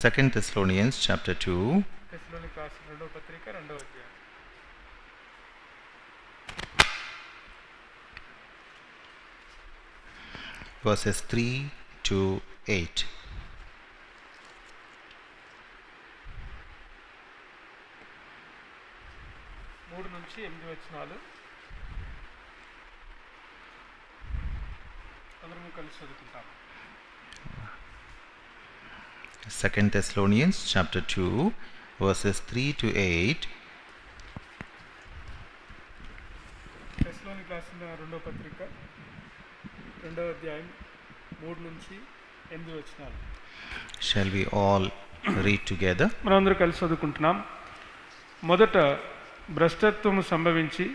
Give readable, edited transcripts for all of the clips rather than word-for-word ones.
2 Thessalonians chapter 2. Verses 3 to 8. Second Thessalonians chapter 2 verses 3 to 8. తెస్సలోనికీయులకు రాసిన రెండవ పత్రిక రెండవ అధ్యాయం 3 నుంచి 8 వచనాలు. Shall we all read together? మనందరూ కలిసి చదువుకుంటున్నాం. మొదట భ్రష్టత్వము సంభవించి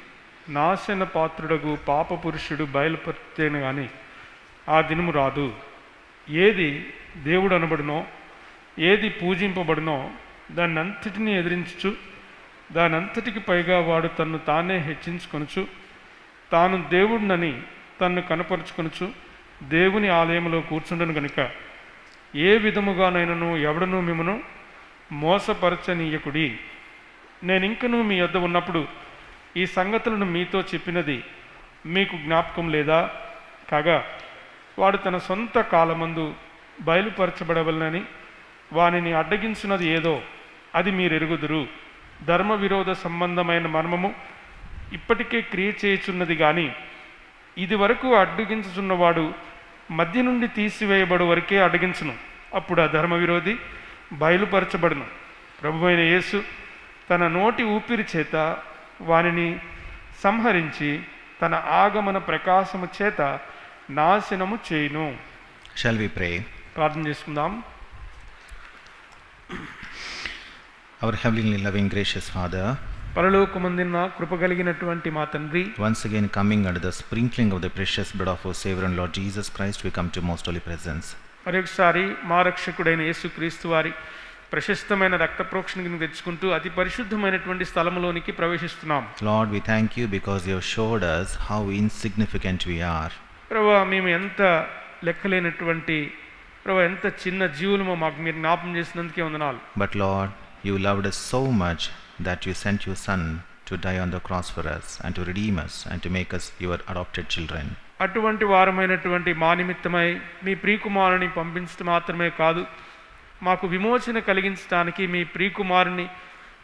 నాశన పాత్రుడగు పాప పురుషుడు బయలుపరితేనే గాని ఆ దినము రాదు. ఏది దేవుడు అనబడునో, ఏది పూజింపబడునో దాన్నంతటినీ ఎదిరించుచు, దానంతటికి పైగా వాడు తన్ను తానే హెచ్చించుకొనుచు, తాను దేవుడినని తన్ను కనపరుచుకొనుచు దేవుని ఆలయంలో కూర్చుండను గనుక ఏ విధముగానైనను ఎవడనూ మిమ్మను మోసపరచనీయకుడి. నేనింకనూ మీ యొద్ద ఉన్నప్పుడు ఈ సంగతులను మీతో చెప్పినది మీకు జ్ఞాపకం లేదా? కాగా వాడు తన సొంత కాలమందు బయలుపరచబడవలనని వానిని అడ్డగించినది ఏదో అది మీరెరుగుదురు. ధర్మ విరోధ సంబంధమైన మర్మము ఇప్పటికే క్రియ చేయుచున్నది కానీ ఇది వరకు అడ్డగించుచున్నవాడు మధ్య నుండి తీసివేయబడు వరకే అడ్డగించును. అప్పుడు ఆ ధర్మ విరోధి బయలుపరచబడును. ప్రభువైన యేసు తన నోటి ఊపిరి చేత వానిని సంహరించి తన ఆగమన ప్రకాశము చేత నాశనము చేయును. Shall we pray? ప్రార్థన చేసుకుందాం. Our heavenly loving gracious Father, పరలోకమందున్న కృప కలిగినటువంటి మా తండ్రి, once again coming under the sprinkling of the precious blood of our Savior and Lord Jesus Christ, we come to most holy presence. మరొకసారి మా రక్షకుడైన యేసుక్రీస్తు వారి ప్రశస్తమైన రక్త ప్రోక్షణను తెచ్చుకుంటూ అతి పరిశుద్ధమైనటువంటి స్థలములోనికి ప్రవేశిస్తున్నాం. Lord, we thank you because you have showed us how insignificant we are. ప్రభువా, మేము ఎంత లెక్కలేనటువంటి, ప్రభువా ఎంత చిన్న జీవులమో మాకు మీరు జ్ఞాపం చేసినందుకే వందనాలు. But Lord, you loved us so much that you sent your Son to die on the cross for us and to redeem us and to make us your adopted children. అటువంటి వారమైనటువంటి మా నిమిత్తమై మీ ప్రియకుమారుని పంపించడం మాత్రమే కాదు, మాకు విమోచన కలిగించడానికి మీ ప్రియకుమారుని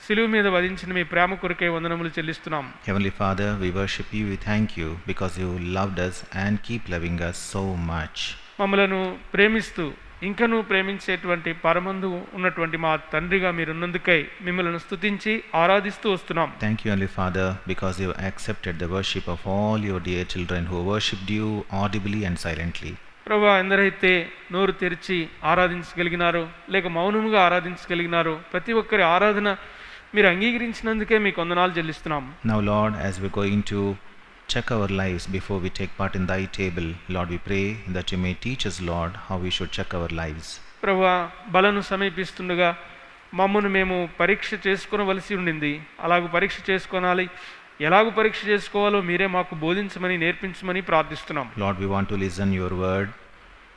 సిలువ మీద వధించిన మీ ప్రేమ కొరకే వందనములు చెల్లిస్తున్నాం. Heavenly Father, we worship you, we thank you because you loved us and keep loving us so much. మమ్మలను ప్రేమిస్తూ ఇంకనూ ప్రేమించేటువంటి పరమందు ఉన్నటువంటి మా తండ్రిగా మీరున్నందుకై మిమ్మల్ని స్తుతించి ఆరాధిస్తూ వస్తున్నాం. Thank you, Heavenly Father, because you accepted the worship of all your dear children who worshipped you audibly and silently. ప్రభువా, ఎందరైతే నోరు తెరిచి ఆరాధించగలిగినారో లేక మౌనముగా ఆరాధించగలిగినారో ప్రతి ఒక్కరి ఆరాధన మీరు అంగీకరించినందుకే మీకు వందనాలు చెల్లిస్తున్నాం. Now Lord, as we're going to check our lives before we take part in thy table, Lord, we pray that you may teach us, Lord, how we should check our lives. ప్రభువా, బలను సమీపిస్తుండగా మమ్మను మేము పరీక్ష చేసుకోవలసి ఉండింది. అలాగూ పరీక్ష చేసుకోవాలి, ఎలాగూ పరీక్ష చేసుకోవాలో మీరే మాకు బోధించమని నేర్పించమని ప్రార్థిస్తున్నాం. Lord, we want to listen your word.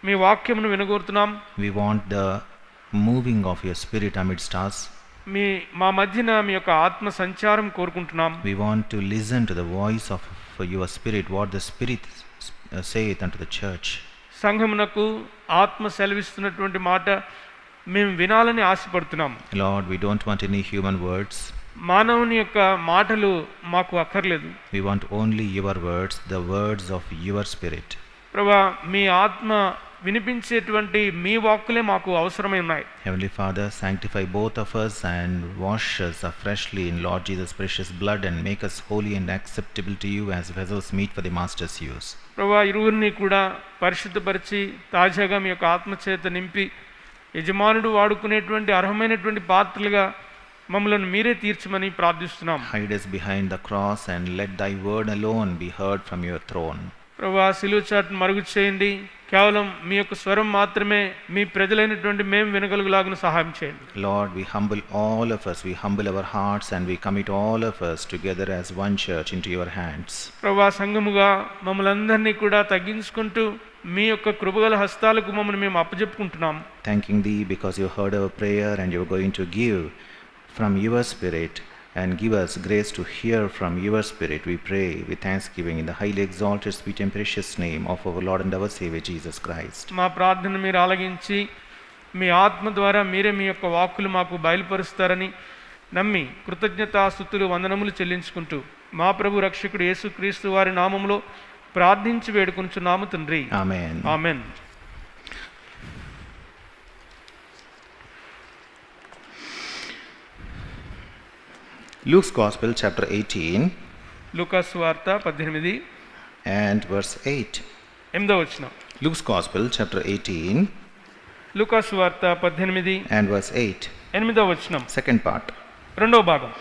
మీ వాక్యమును వినగోరుతున్నాం. We want the moving of your spirit amidst us. మా మధ్యన మీ యొక్క ఆత్మ సంచారం కోరుకుంటున్నాం. We want to listen to the voice of your spirit, what the spirit saith unto the church. సంఘమునకు ఆత్మ సెలవిస్తున్నటువంటి మాట మేము వినాలని ఆశపడుతున్నాం. Lord, we don't want any human words. మానవుని యొక్క మాటలు మాకు అక్కర్లేదు. We want only your words, the words of your spirit. ప్రభువా, మీ ఆత్మ వినిపించేటువంటి మీ వాక్కులే మాకు అవసరమై ఉన్నాయి. Heavenly Father, sanctify both of us and wash us afreshly in Lord Jesus' precious blood and make us holy and acceptable to you as vessels meet for the Master's use. ప్రభువా, ఇరువురిని కూడా పరిశుద్ధపరిచి తాజాగా మీ యొక్క ఆత్మచేత నింపి యజమానుడు వాడుకునేటువంటి అర్హమైనటువంటి పాత్రలుగా మమ్మల్ని మీరే తీర్చమని ప్రార్థిస్తున్నాం. Hide us behind the cross and let thy word alone be heard from your throne. ప్రభువా, సిలువ చాటును మరుగు చేయండి. కేవలం మీ యొక్క స్వరం మాత్రమే మీ ప్రజలైనటువంటి మేము వినగలుగులాగా సహాయం చేయండి. Lord, we humble all of us, we humble our hearts and we commit all of us together as one church into your hands. ప్రభువా, సంఘముగా మమ్మల్ని అందరినీ కూడా తగ్గించుకుంటూ మీ యొక్క కృపగల హస్తాలకు మమ్మల్ని మేము అప్పజెప్పుకుంటున్నాం. Thanking thee because you heard our prayer and you are going to give from your spirit and give us grace to hear from your spirit. We pray with thanksgiving in the highly exalted, sweet and precious name of our Lord and our Savior Jesus Christ. మా ప్రార్థన మీరు ఆలకించి మీ ఆత్మ ద్వారా మీరే మీ యొక్క వాక్కులు మాకు బయలుపరుస్తారని నమ్మి కృతజ్ఞతాస్తుతులు వందనములు చెల్లించుకుంటూ మా ప్రభు రక్షకుడు యేసుక్రీస్తు వారి నామములో ప్రార్థించి వేడుకొనుచున్నాము తండ్రి. Amen. Amen. Luke's Gospel, chapter 18 లూకాసు వార్త 18 and verse 8. 8వ వచనం. Luke's Gospel, chapter 18 లూకాసు వార్త 18 and verse 8. 8వ వచనం. Second part. రెండవ భాగం.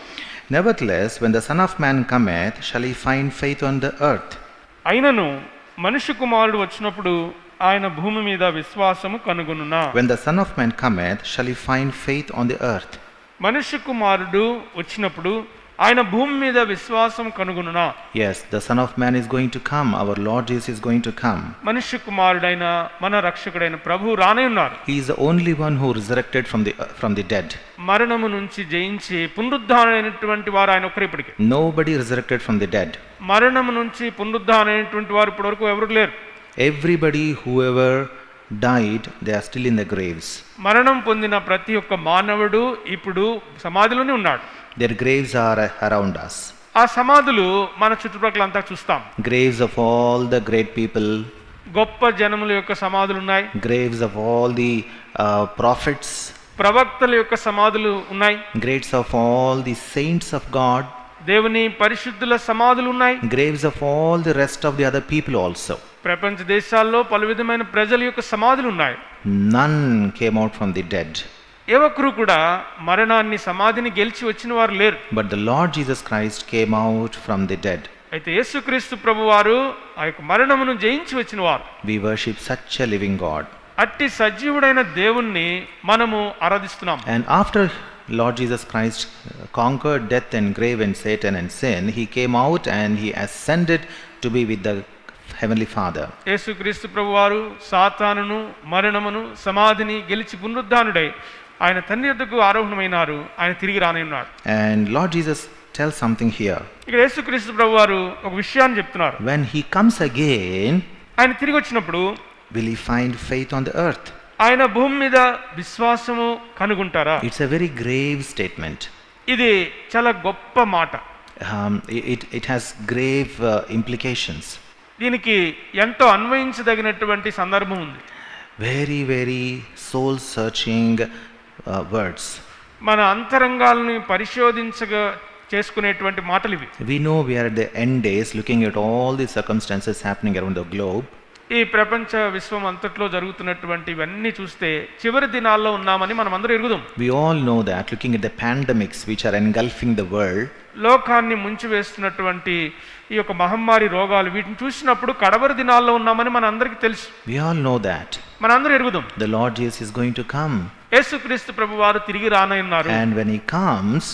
Nevertheless, when the Son of Man cometh, shall he find faith on the earth? అయినను మనుష్య కుమారుడు వచ్చినప్పుడు ఆయన భూమి మీద విశ్వాసము కనుగొనునా. When the Son of Man cometh, shall he find faith on the earth? మనుష్య కుమారుడు వచ్చినప్పుడు ఆయన భూమి మీద విశ్వాసం కనుగొనునా. Yes, the Son of Man is going to come. Our Lord Jesus is going to come. మనుష్య కుమారుడైన మన రక్షకుడైన ప్రభువు రానే ఉన్నారు. He is the only one who resurrected from the dead. మరణము నుంచి జయించి పునరుద్ధానమైనటువంటి వారు ఆయన ఒక్కరే ఇప్పటికే. Nobody resurrected from the dead. మరణము నుంచి పునరుద్ధానమైనటువంటి వారు ఇప్పటివరకు ఎవరు లేరు. Everybody whoever died, they are still in the graves. మరణం పొందిన ప్రతి ఒక్క మానవుడు ఇప్పుడు సమాధిలోనే ఉన్నాడు. Their graves are around us. ఆ సమాధులు మన చుట్టుపక్కల అంతా చూస్తాం. Graves of all the great people. గొప్ప జనముల యొక్క సమాధులు ఉన్నాయి. Graves of all the prophets. ప్రవక్తల యొక్క సమాధులు ఉన్నాయి. Graves of all the saints of God. దేవుని పరిశుద్ధుల సమాధులు ఉన్నాయి. Graves of all the rest of the other people also. ప్రపంచ దేశాల్లో పలు విధమైన ప్రజల యొక్క సమాధులు ఉన్నాయి. None came out from the dead. ఏ ఒక్కరు కూడా మరణాన్ని సమాధిని గెలిచి వచ్చిన వారు లేరు. But the Lord Jesus Christ came out from the dead. అయితే యేసుక్రీస్తు ప్రభువారు ఆ యొక్క మరణమును జయించి వచ్చిన వారు. We worship such a living God. అట్టి సజీవుడైన దేవుణ్ణి మనము ఆరాధిస్తున్నాం. And after Lord Jesus Christ conquered death and grave and Satan and sin, he came out and he ascended to be with the Heavenly Father. యేసుక్రీస్తు ప్రభువారు సాతానును మరణమును సమాధిని గెలిచి పునరుద్ధానుడై ఆయన తండ్రి యొద్దకు ఆరోహణమైనారు. ఆయన తిరిగి రానున్నాడు. And Lord Jesus tells something here. ఇక్కడ యేసుక్రీస్తు ప్రభువారు ఒక విషయాన్ని చెప్తున్నారు. When he comes again, ఆయన తిరిగి వచ్చినప్పుడు will he find faith on the earth? ఆయన భూమి మీద విశ్వాసము కనుగొంటారా? It's a very grave statement. ఇది చాలా గొప్ప మాట. It has grave implications. దీనికి ఎంతో అన్వయించదగినటువంటి సందర్భం ఉంది. Very, very soul searching words. మన అంతరంగాలను పరిశోధించగా చేసుకునేటువంటి మాటలు ఇవి. We know we are at the end days, looking at all the circumstances happening around the globe. ఈ ప్రపంచ విశ్వం అంతట్లో జరుగుతున్నటువంటి ఇవన్నీ చూస్తే చివరి దినాల్లో ఉన్నామని మనం అందరూ ఎరుగుదాం. We all know that, looking at the pandemics which are engulfing the world. లోకాన్ని ముంచివేస్తున్నటువంటి ఈ యొక్క మహమ్మారి రోగాలు వీటిని చూసినప్పుడు కడవరి దినాల్లో ఉన్నామని మన అందరికీ తెలుసు. We all know that. మనందరూ ఎరుగుదాం. The Lord Jesus is going to come. యేసుక్రీస్తు ప్రభువారు తిరిగి రానున్నారు. And when he comes,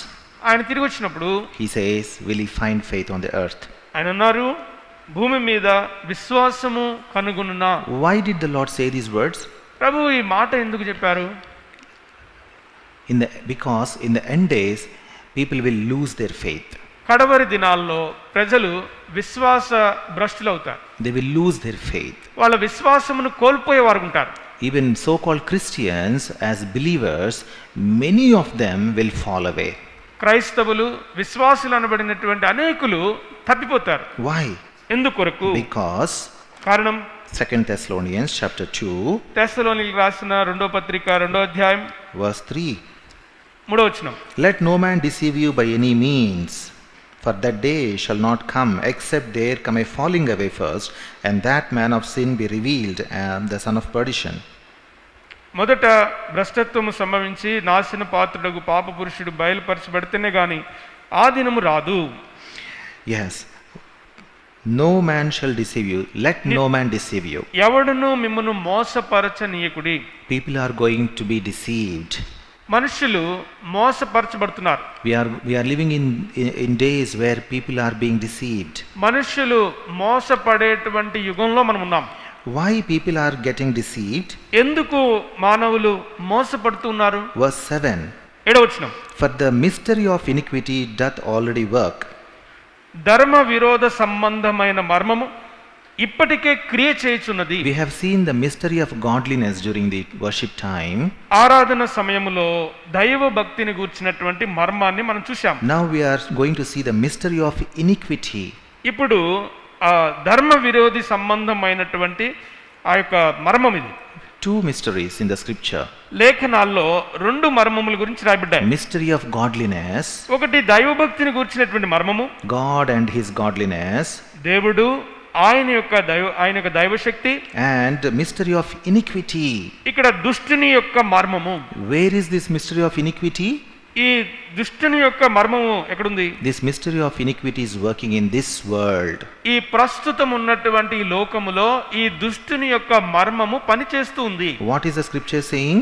ఆయన తిరిగి వచ్చినప్పుడు he says, will he find faith on the earth? ఆయన అన్నారు, భూమి మీద విశ్వాసము కనుగొనునా. Why did the Lord say these words? ప్రభు ఈ మాట ఎందుకు చెప్పారు? Because in the end days, people will lose their faith. కడవరి దినాల్లో ప్రజలు విశ్వాస భ్రష్టులవుతారు. They will lose their faith. వాళ్ళ విశ్వాసమును కోల్పోయేవారు ఉంటారు. Even so-called Christians, as believers, many of them will fall away. క్రైస్తవులు విశ్వాసులు అనబడినటువంటి అనేకులు తప్పిపోతారు. Why? ఎందుకొరకు? Because కారణం 2 Thessalonians chapter 2 తెస్సలోనికీయులకు రాసిన 2వ పత్రిక 2వ అధ్యాయం verse 3. 3వ వచనం. Let no man deceive you by any means, for that day shall not come except there come a falling away first, and that man of sin be revealed, and the son of perdition. మొదట భ్రష్టత్వము సంభవించి నాశన పాత్రుడగు పాప పురుషుడు బయలుపరచబడితేనే గాని ఆ దినము రాదు. Yes. No man shall deceive you. Let no man deceive you. ఎవడును మిమ్మును మోసపరచనీయకుడి. People are going to be deceived. మనుషులు మోసపరచబడుతున్నారు. We are living in days where people are being deceived. మనుషులు మోసపడేటువంటి యుగంలో మనం ఉన్నాం. Why people are getting deceived? ఎందుకు మానవులు మోసపడుతున్నారు? Verse 7. 7వ వచనం. For the mystery of iniquity doth already work. ధర్మ విరోధ సంబంధమైన మర్మము ఇప్పటికే క్రియ చేయుచున్నది. We have seen the mystery of godliness during the worship time. ఆరాధన సమయములో దైవ భక్తిని గూర్చినటువంటి మర్మాన్ని మనం చూశాం. Now we are going to see the mystery of iniquity. ఇప్పుడు ఆ ధర్మ విరోధి సంబంధమైనటువంటి ఆ యొక్క మర్మం ఇది. Two mysteries in the scripture. లేఖనాల్లో 2 మర్మముల గురించి రాయబడ్డాయి. Mystery of godliness, ఒకటి దైవ భక్తిని గూర్చినటువంటి మర్మము, God and his godliness, దేవుడు ఆయన యొక్క దైవశక్తి, and mystery of iniquity. ఇక్కడ దుష్టుని యొక్క మర్మము. Where is this mystery of iniquity? ఈ దుష్టుని యొక్క మర్మము ఎక్కడుంది? This mystery of iniquity is working in this world. ఈ ప్రస్తుతం ఉన్నటువంటి ఈ లోకములో ఈ దుష్టుని యొక్క మర్మము పనిచేస్తూ ఉంది. What is the scripture saying?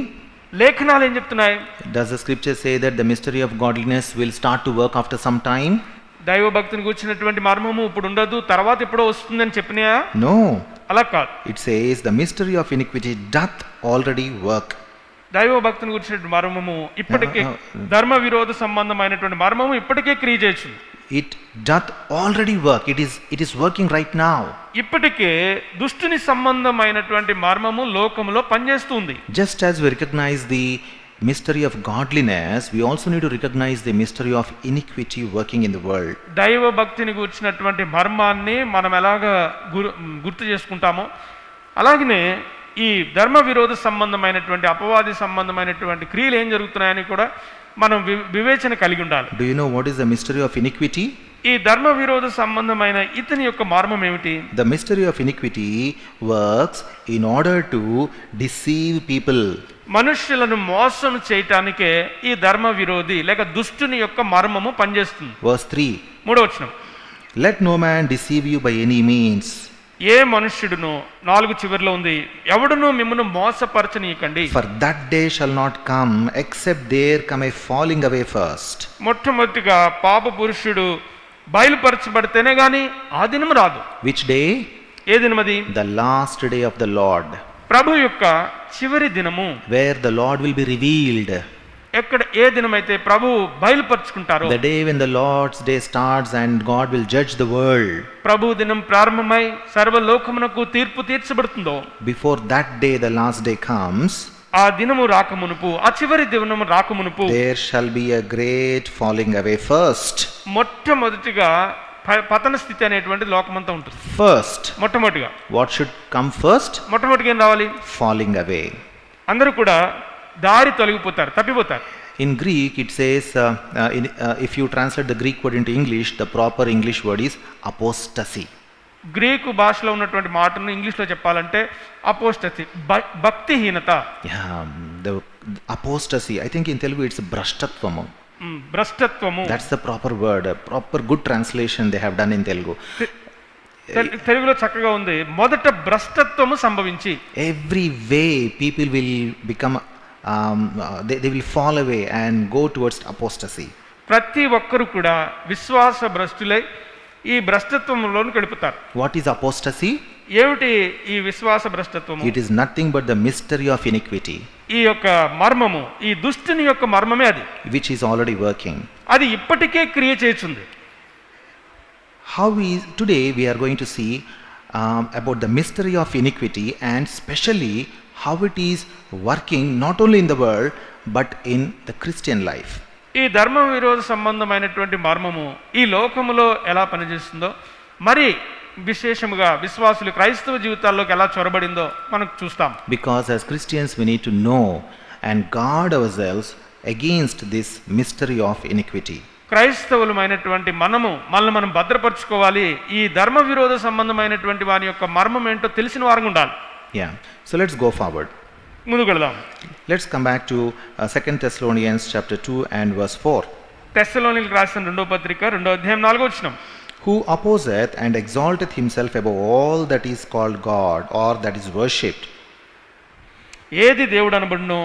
లేఖనాలు ఏం చెప్తున్నాయి? Does the scripture say that the mystery of godliness will start to work after some time? దైవ భక్తిని కూర్చున్నటువంటి మర్మము ఇప్పుడు ఉండదు, తర్వాత ఎప్పుడో వస్తుందని చెప్పినాయా? No. అలా కాదు. It says the mystery of iniquity doth already work. దైవ భక్తిని కూర్చున్నటువంటి మర్మము ఇప్పటికే ధర్మ విరోధ సంబంధమైనటువంటి మర్మము ఇప్పటికే క్రియ చేయొచ్చు. It doth already work. It is working right now. ఇప్పటికే దుష్టుని సంబంధమైనటువంటి మర్మము లోకములో పనిచేస్తుంది. Just as we recognize the mystery of godliness, we also need to recognize the mystery of iniquity working in the world. దైవ భక్తిని కూర్చున్నటువంటి మర్మాన్ని మనం ఎలాగా గుర్తు చేసుకుంటామో అలాగనే ఈ ధర్మ విరోధ సంబంధమైనటువంటి అపవాది సంబంధమైనటువంటి క్రియలు ఏం జరుగుతున్నాయని కూడా మనం వివేచన కలిగి ఉండాలి. Do you know what is the mystery of iniquity? ఈ ధర్మ విరోధ సంబంధమైన ఇతని యొక్క మర్మం ఏమిటి? The mystery of iniquity works in order to deceive people. మనుష్యులను మోసం చేయటానికే ఈ ధర్మ విరోధి లేక దుష్టుని యొక్క మర్మము పనిచేస్తుంది. Verse 3. 3వ వచనం. Let no man deceive you by any means. ఏ మనుష్యుడును 4 చివర్లో ఉంది, ఎవడును మిమ్మును మోసపరచనీయకండి. For that day shall not come except there come a falling away first. మొట్టమొదటిగా పాప పురుషుడు బయలుపరచబడితేనే గాని ఆ దినం రాదు. Which day? A దినమది? The last day of the Lord. ప్రభు యొక్క చివరి దినము. Where the Lord will be revealed. ఎక్కడ ఏ దినమైతే ప్రభు బయలుపరుచుకుంటారో. The day when the Lord's day starts and God will judge the world. ప్రభు దినం ప్రారంభమై సర్వలోకమునకు తీర్పు తీర్చబడుతుందో. Before that day, the last day comes. ఆ దినము రాకమునుపు, ఆ చివరి దినము రాకమునుపు, there shall be a great falling away first. మొట్టమొదటిగా పతన స్థితి అనేటువంటి లోకమంతా ఉంటుంది. First. మొట్టమొదటిగా. What should come first? మొట్టమొదటిగా ఏం రావాలి? Falling away. అందరూ కూడా దారి తొలగిపోతారు, తప్పిపోతారు. In Greek it says, if you translate the Greek word into English, the proper English word is apostasy. గ్రీకు భాషలో ఉన్నటువంటి మాటను ఇంగ్లీష్లో చెప్పాలంటే అపోస్టసీ, భక్తిహీనత. The apostasy, I think in Telugu it's brashtatvamu. భ్రష్టత్వము. That's the proper word, a proper good translation they have done in Telugu. తెలుగులో చక్కగా ఉంది. మొదట భ్రష్టత్వము సంభవించి, every way people will become they will fall away and go towards apostasy. ప్రతి ఒక్కరు కూడా విశ్వాస భ్రష్టులై ఈ భ్రష్టత్వంలోకి వెళ్ళిపోతారు. What is apostasy? ఏమిటి ఈ విశ్వాస భ్రష్టత్వము? It is nothing but the mystery of iniquity. ఈ యొక్క మర్మము, ఈ దుష్టుని యొక్క మర్మమే అది. Which is already working. అది ఇప్పటికే క్రియ చేస్తుంది. Today we are going to see about the mystery of iniquity, and especially how it is working not only in the world but in the Christian life. ఈ ధర్మ విరోధ సంబంధమైనటువంటి మర్మము ఈ లోకములో ఎలా పనిచేస్తుందో, మరి విశేషముగా విశ్వాసులు క్రైస్తవ జీవితాల్లోకి ఎలా చొరబడిందో మనం చూస్తాం. Because as Christians we need to know and guard ourselves against this mystery of iniquity. క్రైస్తవులమైనటువంటి మనల్ని మనం భద్రపరచుకోవాలి. ఈ ధర్మ విరోధ సంబంధమైనటువంటి వారి యొక్క మర్మం ఏంటో తెలిసిన వారంగా ఉండాలి. Yeah. So let's go forward. ముందుకు వెళ్దాం. Let's come back to 2 Thessalonians chapter 2 and verse 4. తెస్సలోనికీయులకు రాసిన 2వ పత్రిక 2వ అధ్యాయం 4వ వచనం. Who opposeth and exalteth himself above all that is called God or that is worshipped. ఏది దేవుడు అనబడునో,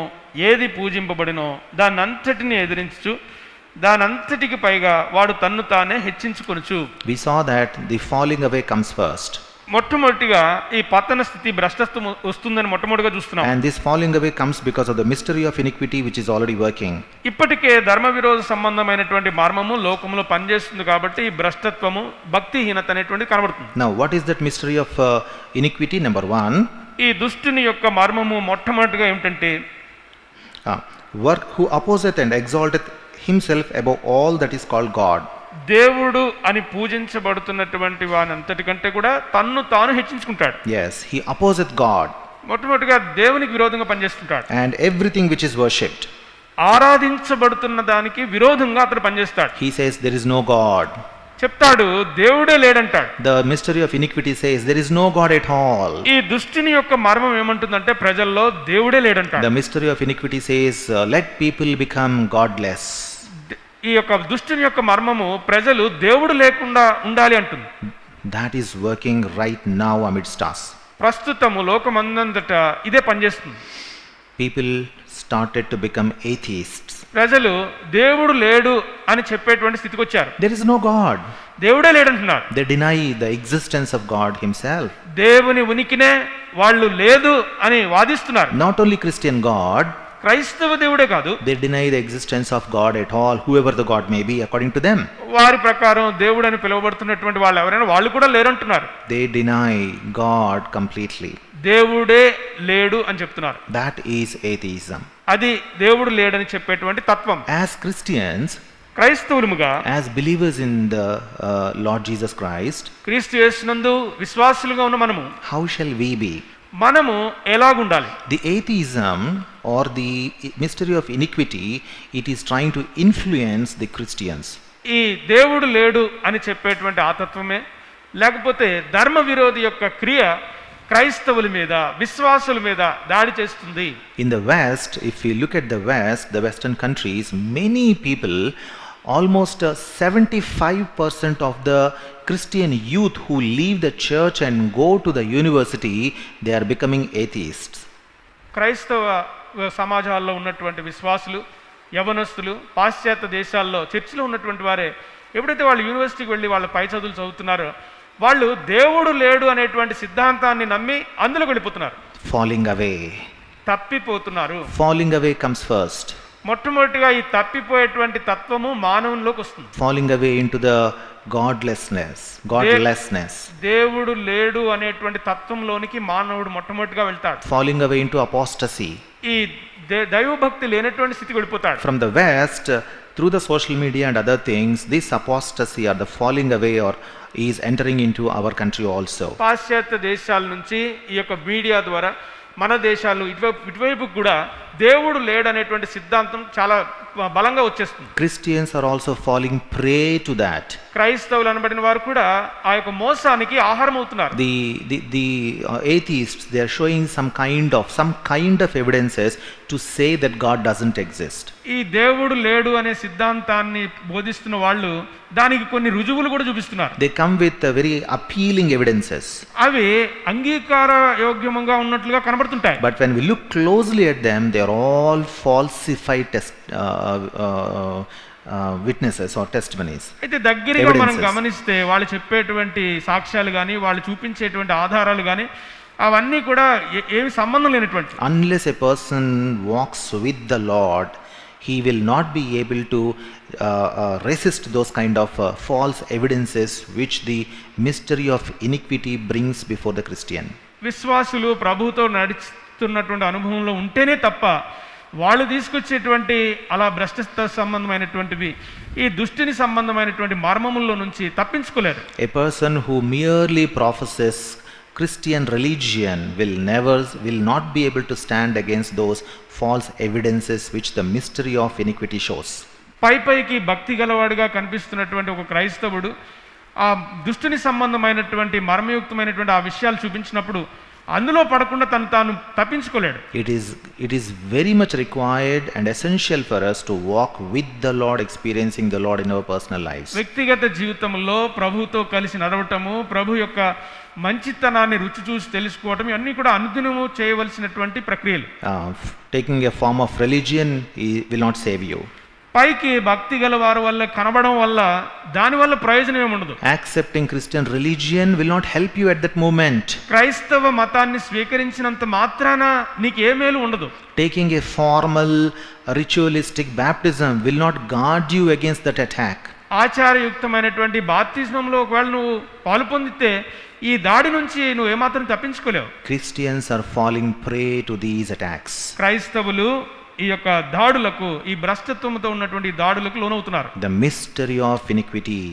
ఏది పూజింపబడినో దానంతటిని ఎదిరించుచు దానంతటికి పైగా వాడు తన్ను తానే హెచ్చించుకొనుచు. We saw that the falling away comes first. మొట్టమొదటిగా ఈ పతన స్థితి భ్రష్టత్వం వస్తుందని మొట్టమొదటిగా చూస్తున్నాం. And this falling away comes because of the mystery of iniquity which is already working. ఇప్పటికే ధర్మ విరోధ సంబంధమైనటువంటి మర్మము లోకంలో పనిచేస్తుంది కాబట్టి ఈ భ్రష్టత్వము భక్తిహీనత అనేటువంటిది కనబడుతుంది. Now what is that mystery of iniquity? Number one, ఈ దుష్టుని యొక్క మర్మము మొట్టమొదటిగా ఏమిటంటే work who opposeth and exalteth himself above all that is called God. దేవుడు అని పూజించబడుతున్నటువంటి వాని అంతటికంటే కూడా తన్ను తాను హెచ్చించుకుంటాడు. Yes, he opposeth God మొట్టమొదటిగా దేవునికి విరోధంగా పనిచేస్తుంటాడు. and everything which is worshipped. ఆరాధించబడుతున్న దానికి విరోధంగా అతడు పనిచేస్తాడు. He says there is no God. చెప్తాడు దేవుడే లేడంటాడు. The mystery of iniquity says there is no God at all. ఈ దుష్టుని యొక్క మర్మం ఏమంటుందంటే ప్రజల్లో దేవుడే లేడంటాడు. The mystery of iniquity says let people become godless. ఈ యొక్క దుష్టుని యొక్క మర్మము ప్రజలు దేవుడు లేకుండా ఉండాలి అంటుంది. That is working right now amidst us. ప్రస్తుతము లోకమందంతట ఇదే పనిచేస్తుంది. People started to become atheists. ప్రజలు దేవుడు లేడు అని చెప్పేటువంటి స్థితికి వచ్చారు. There is no God. దేవుడే లేడంటున్నారు. They deny the existence of God himself. దేవుని ఉనికినే వాళ్ళు లేదు అని వాదిస్తున్నారు. Not only Christian God, క్రైస్తవ దేవుడే కాదు, they deny the existence of God at all, whoever the God may be according to them. వారి ప్రకారం దేవుడు అని పిలువబడుతున్నటువంటి వాళ్ళు ఎవరైనా వాళ్ళు కూడా లేరంటున్నారు. They deny God completely. దేవుడే లేడు అని చెప్తున్నారు. That is atheism. అది దేవుడు లేడని చెప్పేటువంటి తత్వం. As Christians, క్రైస్తవులుగా, as believers in the Lord Jesus Christ, క్రీస్తు యేసునందు విశ్వాసులుగా ఉన్న మనము how shall we be? మనము ఎలాగుండాలి? The atheism or the mystery of iniquity, it is trying to influence the Christians. ఈ దేవుడు లేడు అని చెప్పేటువంటి ఆ తత్వమే, లేకపోతే ధర్మ విరోధి యొక్క క్రియ క్రైస్తవుల మీద, విశ్వాసుల మీద దాడి చేస్తుంది. In the West, if we look at the West, the Western countries, many people, almost 75% of the Christian youth who leave the church and go to the university, they are becoming atheists. క్రైస్తవ సమాజాల్లో ఉన్నటువంటి విశ్వాసులు, యవనస్తులు, పాశ్చాత్య దేశాల్లో చర్చిలో ఉన్నటువంటి వారే ఎప్పుడైతే వాళ్ళు యూనివర్సిటీకి వెళ్ళి వాళ్ళ పై చదువులు చదువుతున్నారో వాళ్ళు దేవుడు లేడు అనేటువంటి సిద్ధాంతాన్ని నమ్మి అందులో వెళ్ళిపోతున్నారు. Falling away. తప్పిపోతున్నారు. Falling away comes first. మొట్టమొదటిగా ఈ తప్పిపోయేటువంటి తత్వము మానవునిలోకి వస్తుంది. Falling away into the godlessness. దేవుడు లేడు అనేటువంటి తత్వంలోనికి మానవుడు మొట్టమొదటిగా వెళ్తాడు. Falling away into apostasy. ఈ దైవభక్తి లేనటువంటి స్థితికి వెళ్ళిపోతాడు. From the West, through the social media and other things, this apostasy or the falling away or is entering into our country also. పాశ్చాత్య దేశాల నుంచి ఈ యొక్క మీడియా ద్వారా మన దేశాలు ఇటువైపు కూడా దేవుడు లేడనేటువంటి సిద్ధాంతం చాలా బలంగా వచ్చేస్తుంది. Christians are also falling prey to that. క్రైస్తవులు అనబడిన వారు కూడా ఆ యొక్క మోసానికి ఆహారం అవుతున్నారు. The atheists, they are showing some kind of evidences to say that God doesn't exist. ఈ దేవుడు లేడు అనే సిద్ధాంతాన్ని బోధిస్తున్న వాళ్ళు దానికి కొన్ని రుజువులు కూడా చూపిస్తున్నారు. They come with very appealing evidences. అవి అంగీకార యోగ్యంగా ఉన్నట్లుగా కనబడుతుంటాయి. But when we look closely at them, they are all falsified witnesses or testimonies. అయితే దగ్గరగా మనం గమనిస్తే వాళ్ళు చెప్పేటువంటి సాక్ష్యాలు కానీ వాళ్ళు చూపించేటువంటి ఆధారాలు కానీ అవన్నీ కూడా ఏమి సంబంధం లేనటువంటి. Unless a person walks with the Lord, he will not be able to resist those kind of false evidences which the mystery of iniquity brings before the Christian. విశ్వాసులు ప్రభువుతో నడుస్తున్నటువంటి అనుభవంలో ఉంటేనే తప్ప వాళ్ళు తీసుకొచ్చేటువంటి అలా భ్రష్టత్వ సంబంధమైనటువంటివి ఈ దుష్టిని సంబంధమైనటువంటి మర్మముల్లో నుంచి తప్పించుకోలేరు. A person who merely professes Christian religion will not be able to stand against those false evidences which the mystery of iniquity shows. పైకి భక్తి గలవాడిగా కనిపిస్తున్నటువంటి ఒక క్రైస్తవుడు ఆ దుష్టుని సంబంధమైనటువంటి మర్మయుక్తమైనటువంటి ఆ విషయాలు చూపించినప్పుడు అందులో పడకుండా తాను తప్పించుకోలేడు. It is very much required and essential for us to walk with the Lord, experiencing the Lord in our personal lives. వ్యక్తిగత జీవితంలో ప్రభువుతో కలిసి నడవటము, ప్రభు యొక్క మంచితనాన్ని రుచి చూసి తెలుసుకోవటం ఇవన్నీ కూడా అనుదినము చేయవలసినటువంటి ప్రక్రియలు. Taking a form of religion will not save you. పైకి భక్తి గల వారి వల్ల కనబడడం వల్ల దానివల్ల ప్రయోజనం ఏముండదు. Accepting Christian religion will not help you at that moment. క్రైస్తవ మతాన్ని స్వీకరించినంత మాత్రాన నీకు ఏ మేలు ఉండదు. Taking a formal ritualistic baptism will not guard you against that attack. ఆచారయుక్తమైనటువంటి బాప్తిజంలో ఒకవేళ నువ్వు పాలు పొందితే ఈ దాడి నుంచి నువ్వు ఏమాత్రం తప్పించుకోలేవు. Christians are falling prey to these attacks. క్రైస్తవులు ఈ యొక్క దాడులకు, ఈ భ్రష్టత్వంతో ఉన్నటువంటి దాడులకు లోనవుతున్నారు. The mystery of iniquity.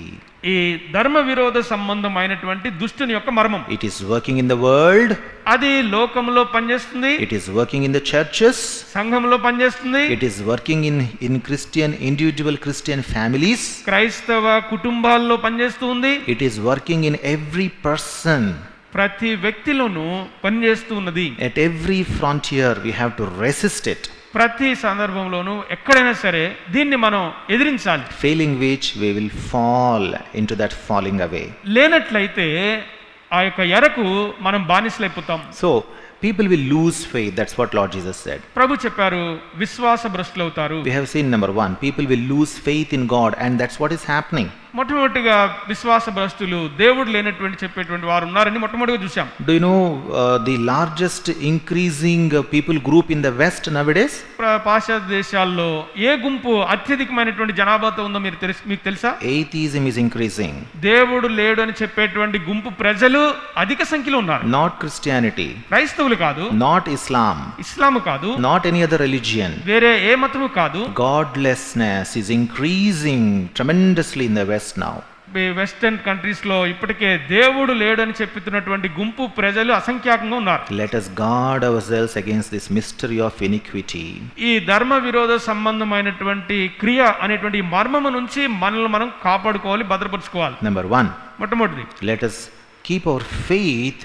ఈ ధర్మ విరోధ సంబంధమైనటువంటి దుష్టుని యొక్క మర్మం. It is working in the world. అది లోకంలో పనిచేస్తుంది. It is working in the churches. సంఘంలో పనిచేస్తుంది. It is working in Christian, individual Christian families. క్రైస్తవ కుటుంబాల్లో పనిచేస్తుంది. It is working in every person. ప్రతి వ్యక్తిలోనూ పనిచేస్తూ ఉన్నది. At every frontier we have to resist it. ప్రతి సందర్భంలోనూ ఎక్కడైనా సరే దీన్ని మనం ఎదిరించాలి. Failing which we will fall into that falling away. లేనట్లయితే ఆ యొక్క ఎరకు మనం బానిసలైపోతాం. So people will lose faith. That's what Lord Jesus said. ప్రభు చెప్పారు, విశ్వాస భ్రష్టులవుతారు. We have seen number 1, people will lose faith in God, and that's what is happening. మొట్టమొదటిగా విశ్వాస భ్రష్టులు, దేవుడు లేనటువంటి చెప్పేటువంటి వారు ఉన్నారని మొట్టమొదటిగా చూసాం. Do you know the largest increasing people group in the West nowadays? పాశ్చాత్య దేశాల్లో ఏ గుంపు అత్యధికమైనటువంటి జనాభాతో ఉందో మీకు తెలుసా? Atheism is increasing. దేవుడు లేడు అని చెప్పేటువంటి గుంపు ప్రజలు అధిక సంఖ్యలో ఉన్నారు. Not Christianity. క్రైస్తవులు కాదు. Not Islam. ఇస్లాము కాదు. Not any other religion. వేరే ఏ మతము కాదు. Godlessness is increasing tremendously in the West now. Western countries లో ఇప్పటికే దేవుడు లేడు అని చెప్తున్నటువంటి గుంపు ప్రజలు అసంఖ్యాకంగా ఉన్నారు. Let us guard ourselves against this mystery of iniquity. ఈ ధర్మ విరోధ సంబంధమైనటువంటి క్రియ అనేటువంటి మర్మము నుంచి మనల్ని మనం కాపాడుకోవాలి, భద్రపరచుకోవాలి. Number 1, మొట్టమొదటిది, let us keep our faith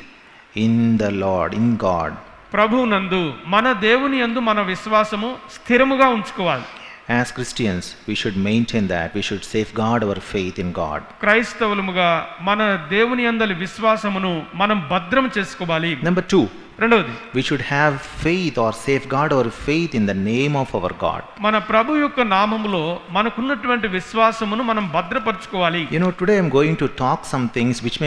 in the Lord, in God. ప్రభువు నందు, మన దేవుని యందు మన విశ్వాసము స్థిరముగా ఉంచుకోవాలి. As Christians, we should maintain that. We should safeguard our faith in God. క్రైస్తవులముగా మన దేవుని యందలి విశ్వాసమును మనం భద్రం చేసుకోవాలి. Number 2, రెండవది, we should have faith or safeguard our faith in the name of our God. మన ప్రభు యొక్క నామములో మనకున్నటువంటి విశ్వాసమును మనం భద్రపరచుకోవాలి. You know, today I'm going to talk some things which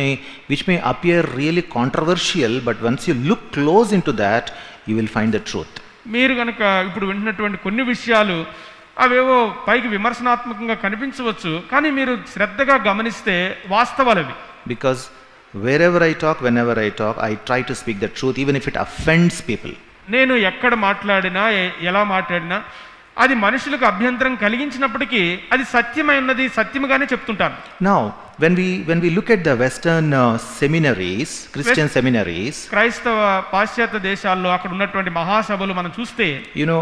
may appear really controversial, but once you look close into that, you will find the truth. మీరు కనుక ఇప్పుడు వింటున్నటువంటి కొన్ని విషయాలు అవేవో పైకి విమర్శనాత్మకంగా కనిపించవచ్చు, కానీ మీరు శ్రద్ధగా గమనిస్తే వాస్తవాలు అవి. Because wherever I talk, whenever I talk, I try to speak the truth even if it offends people. నేను ఎక్కడ మాట్లాడినా, ఎలా మాట్లాడినా అది మనుషులకు అభ్యంతరం కలిగించినప్పటికీ అది సత్యమై ఉన్నది, సత్యముగానే చెప్తుంటాను. Now, when we look at the Western seminaries, Christian seminaries, క్రైస్తవ పాశ్చాత్య దేశాల్లో అక్కడ ఉన్నటువంటి మహాసభలు మనం చూస్తే, you know,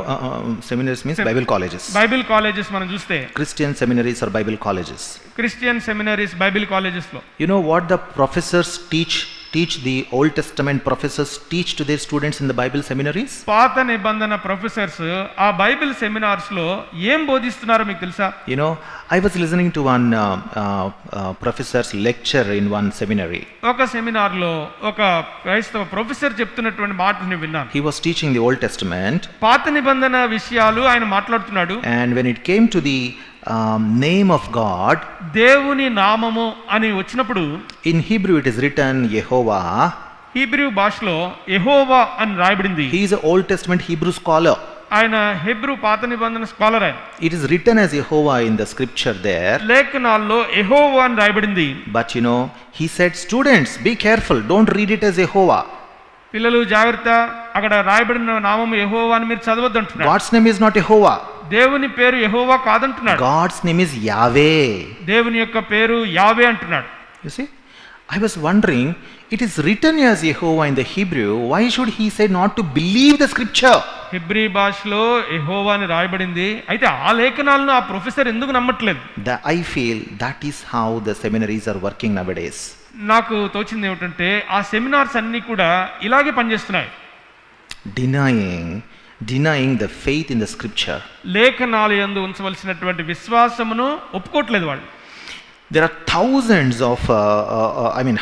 seminaries means Bible colleges. Bible colleges మనం చూస్తే, Christian seminaries or Bible colleges. Christian seminaries, Bible colleges లో You know what the professors teach, the Old Testament professors teach to their students in the Bible seminaries? పాత నిబంధన professors ఆ Bible seminars లో ఏం బోధిస్తున్నారో మీకు తెలుసా? You know, I was listening to one professor's lecture in one seminary. ఒక seminar లో ఒక క్రైస్తవ ప్రొఫెసర్ చెప్తున్నటువంటి మాటని విన్నాను. He was teaching the Old Testament. పాత నిబంధన విషయాలు ఆయన మాట్లాడుతున్నాడు. And when it came to the name of God, దేవుని నామము అని వచ్చినప్పుడు, in Hebrew it is written Yehovah. Hebrew భాషలో యెహోవా అని రాయబడింది. He is an Old Testament Hebrew scholar. ఆయన హెబ్రూ పాత నిబంధన స్కాలర్. ఆయన It is written as Yehovah in the scripture there. లేఖనాల్లో యెహోవా అని రాయబడింది. But you know, he said, students, be careful, don't read it as Yehovah. పిల్లలు జాగ్రత్త, అక్కడ రాయబడిన నామము యెహోవా అని మీరు చదవద్దు అంటున్నాడు. God's name is not Yehovah. దేవుని పేరు యెహోవా కాదంటున్నాడు. God's name is Yahweh. దేవుని యొక్క పేరు యావే అంటున్నాడు. You see, I was wondering, it is written as Yehovah in the Hebrew. Why should he say not to believe the scripture? Hebrew భాషలో యెహోవా అని రాయబడింది, అయితే ఆ లేఖనాలను ఆ ప్రొఫెసర్ ఎందుకు నమ్మట్లేదు? I feel that is how the seminaries are working nowadays. నాకు తోచింది ఏమిటంటే ఆ సెమినార్స్ అన్నీ కూడా ఇలాగే పనిచేస్తున్నాయి. Denying the faith in the scripture. లేఖనాలు యందు ఉంచవలసినటువంటి విశ్వాసమును ఒప్పుకోవట్లేదు వాళ్ళు. There are thousands of,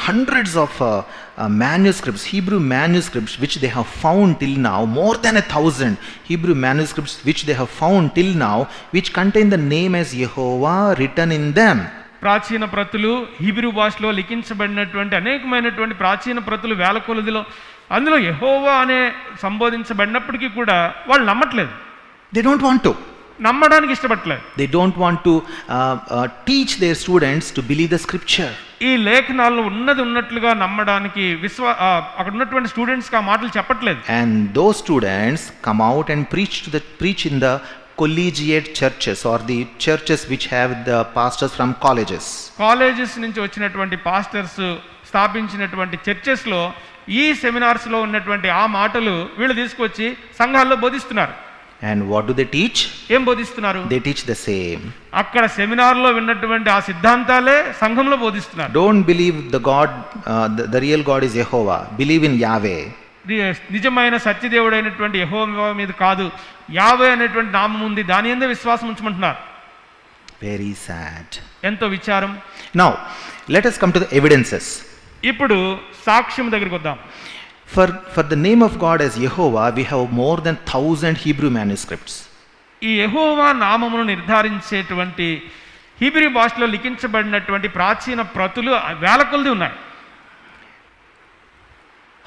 hundreds of manuscripts, Hebrew manuscripts, which they have found till now, more than 1,000 Hebrew manuscripts which they have found till now, which contain the name as Jehovah written in them. ప్రాచీన ప్రతులు Hebrew భాషలో లిఖించబడినటువంటి అనేకమైనటువంటి ప్రాచీన ప్రతులు వేల కొలదిలో అందులో యెహోవా అనే సంబోధించబడినప్పటికీ కూడా వాళ్ళు నమ్మట్లేదు. They don't want to. నమ్మడానికి ఇష్టపడట్లేదు. They don't want to teach their students to believe the scripture. ఈ లేఖనాల్లో ఉన్నది ఉన్నట్లుగా నమ్మడానికి అక్కడ ఉన్నటువంటి స్టూడెంట్స్కి ఆ మాటలు చెప్పట్లేదు. And those students come out and preach in the collegiate churches or the churches which have the pastors from colleges. Colleges నుంచి వచ్చినటువంటి పాస్టర్స్ స్థాపించినటువంటి చర్చెస్లో ఈ సెమినార్స్లో ఉన్నటువంటి ఆ మాటలు వీళ్ళు తీసుకొచ్చి సంఘాల్లో బోధిస్తున్నారు. And what do they teach? ఏం బోధిస్తున్నారు? They teach the same. అక్కడ సెమినార్లో విన్నటువంటి ఆ సిద్ధాంతాలే సంఘంలో బోధిస్తున్నారు. Don't believe the God, the real God is Jehovah. Believe in Yahweh. నిజమైన సత్యదేవుడైనటువంటి యెహోవా మీద కాదు, యావే అనేటువంటి నామం ఉంది, దాని యందే విశ్వాసం ఉంచమంటున్నారు. Very sad. ఎంతో విచారం. Now, let us come to the evidences. ఇప్పుడు సాక్ష్యం దగ్గరికి వద్దాం. For the name of God as Jehovah, we have more than 1,000 Hebrew manuscripts. ఈ యెహోవా నామమును నిర్ధారించేటువంటి హీబ్రూ భాషలో లిఖించబడినటువంటి ప్రాచీన ప్రతులు వేల కొలది ఉన్నాయి.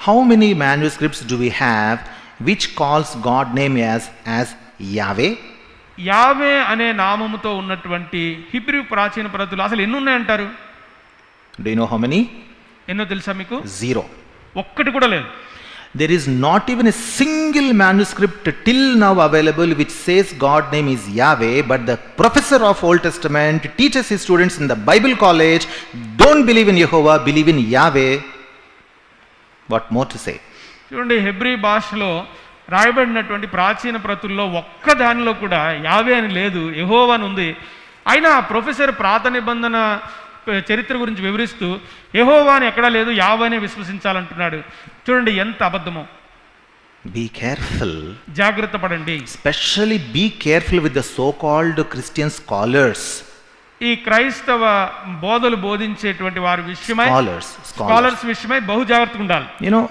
How many manuscripts do we have which calls God name as Yahweh? యావే అనే నామముతో ఉన్నటువంటి హీబ్రూ ప్రాచీన ప్రతులు అసలు ఎన్ని ఉన్నాయంటారు? Do you know how many? ఎన్నో తెలుసా మీకు? 0. ఒక్కటి కూడా లేదు. There is not even a single manuscript till now available which says God name is Yahweh, but the professor of Old Testament teaches his students in the Bible college, don't believe in Jehovah, believe in Yahweh. What more to say? చూడండి, Hebrew భాషలో రాయబడినటువంటి ప్రాచీన ప్రతుల్లో ఒక్క దానిలో కూడా యావే అని లేదు, యెహోవా అని ఉంది. అయినా ఆ ప్రొఫెసర్ ప్రాత నిబంధన చరిత్ర గురించి వివరిస్తూ యెహోవా అని ఎక్కడా లేదు, యావేనే విశ్వసించాలంటున్నాడు. చూడండి ఎంత అబద్ధమో. Be careful. జాగ్రత్త పడండి. Especially be careful with the so-called Christian scholars. ఈ క్రైస్తవ బోధలు బోధించేటువంటి వారి విషయమై స్కాలర్స్ విషయమై బహు జాగ్రత్తగా ఉండాలి. You know,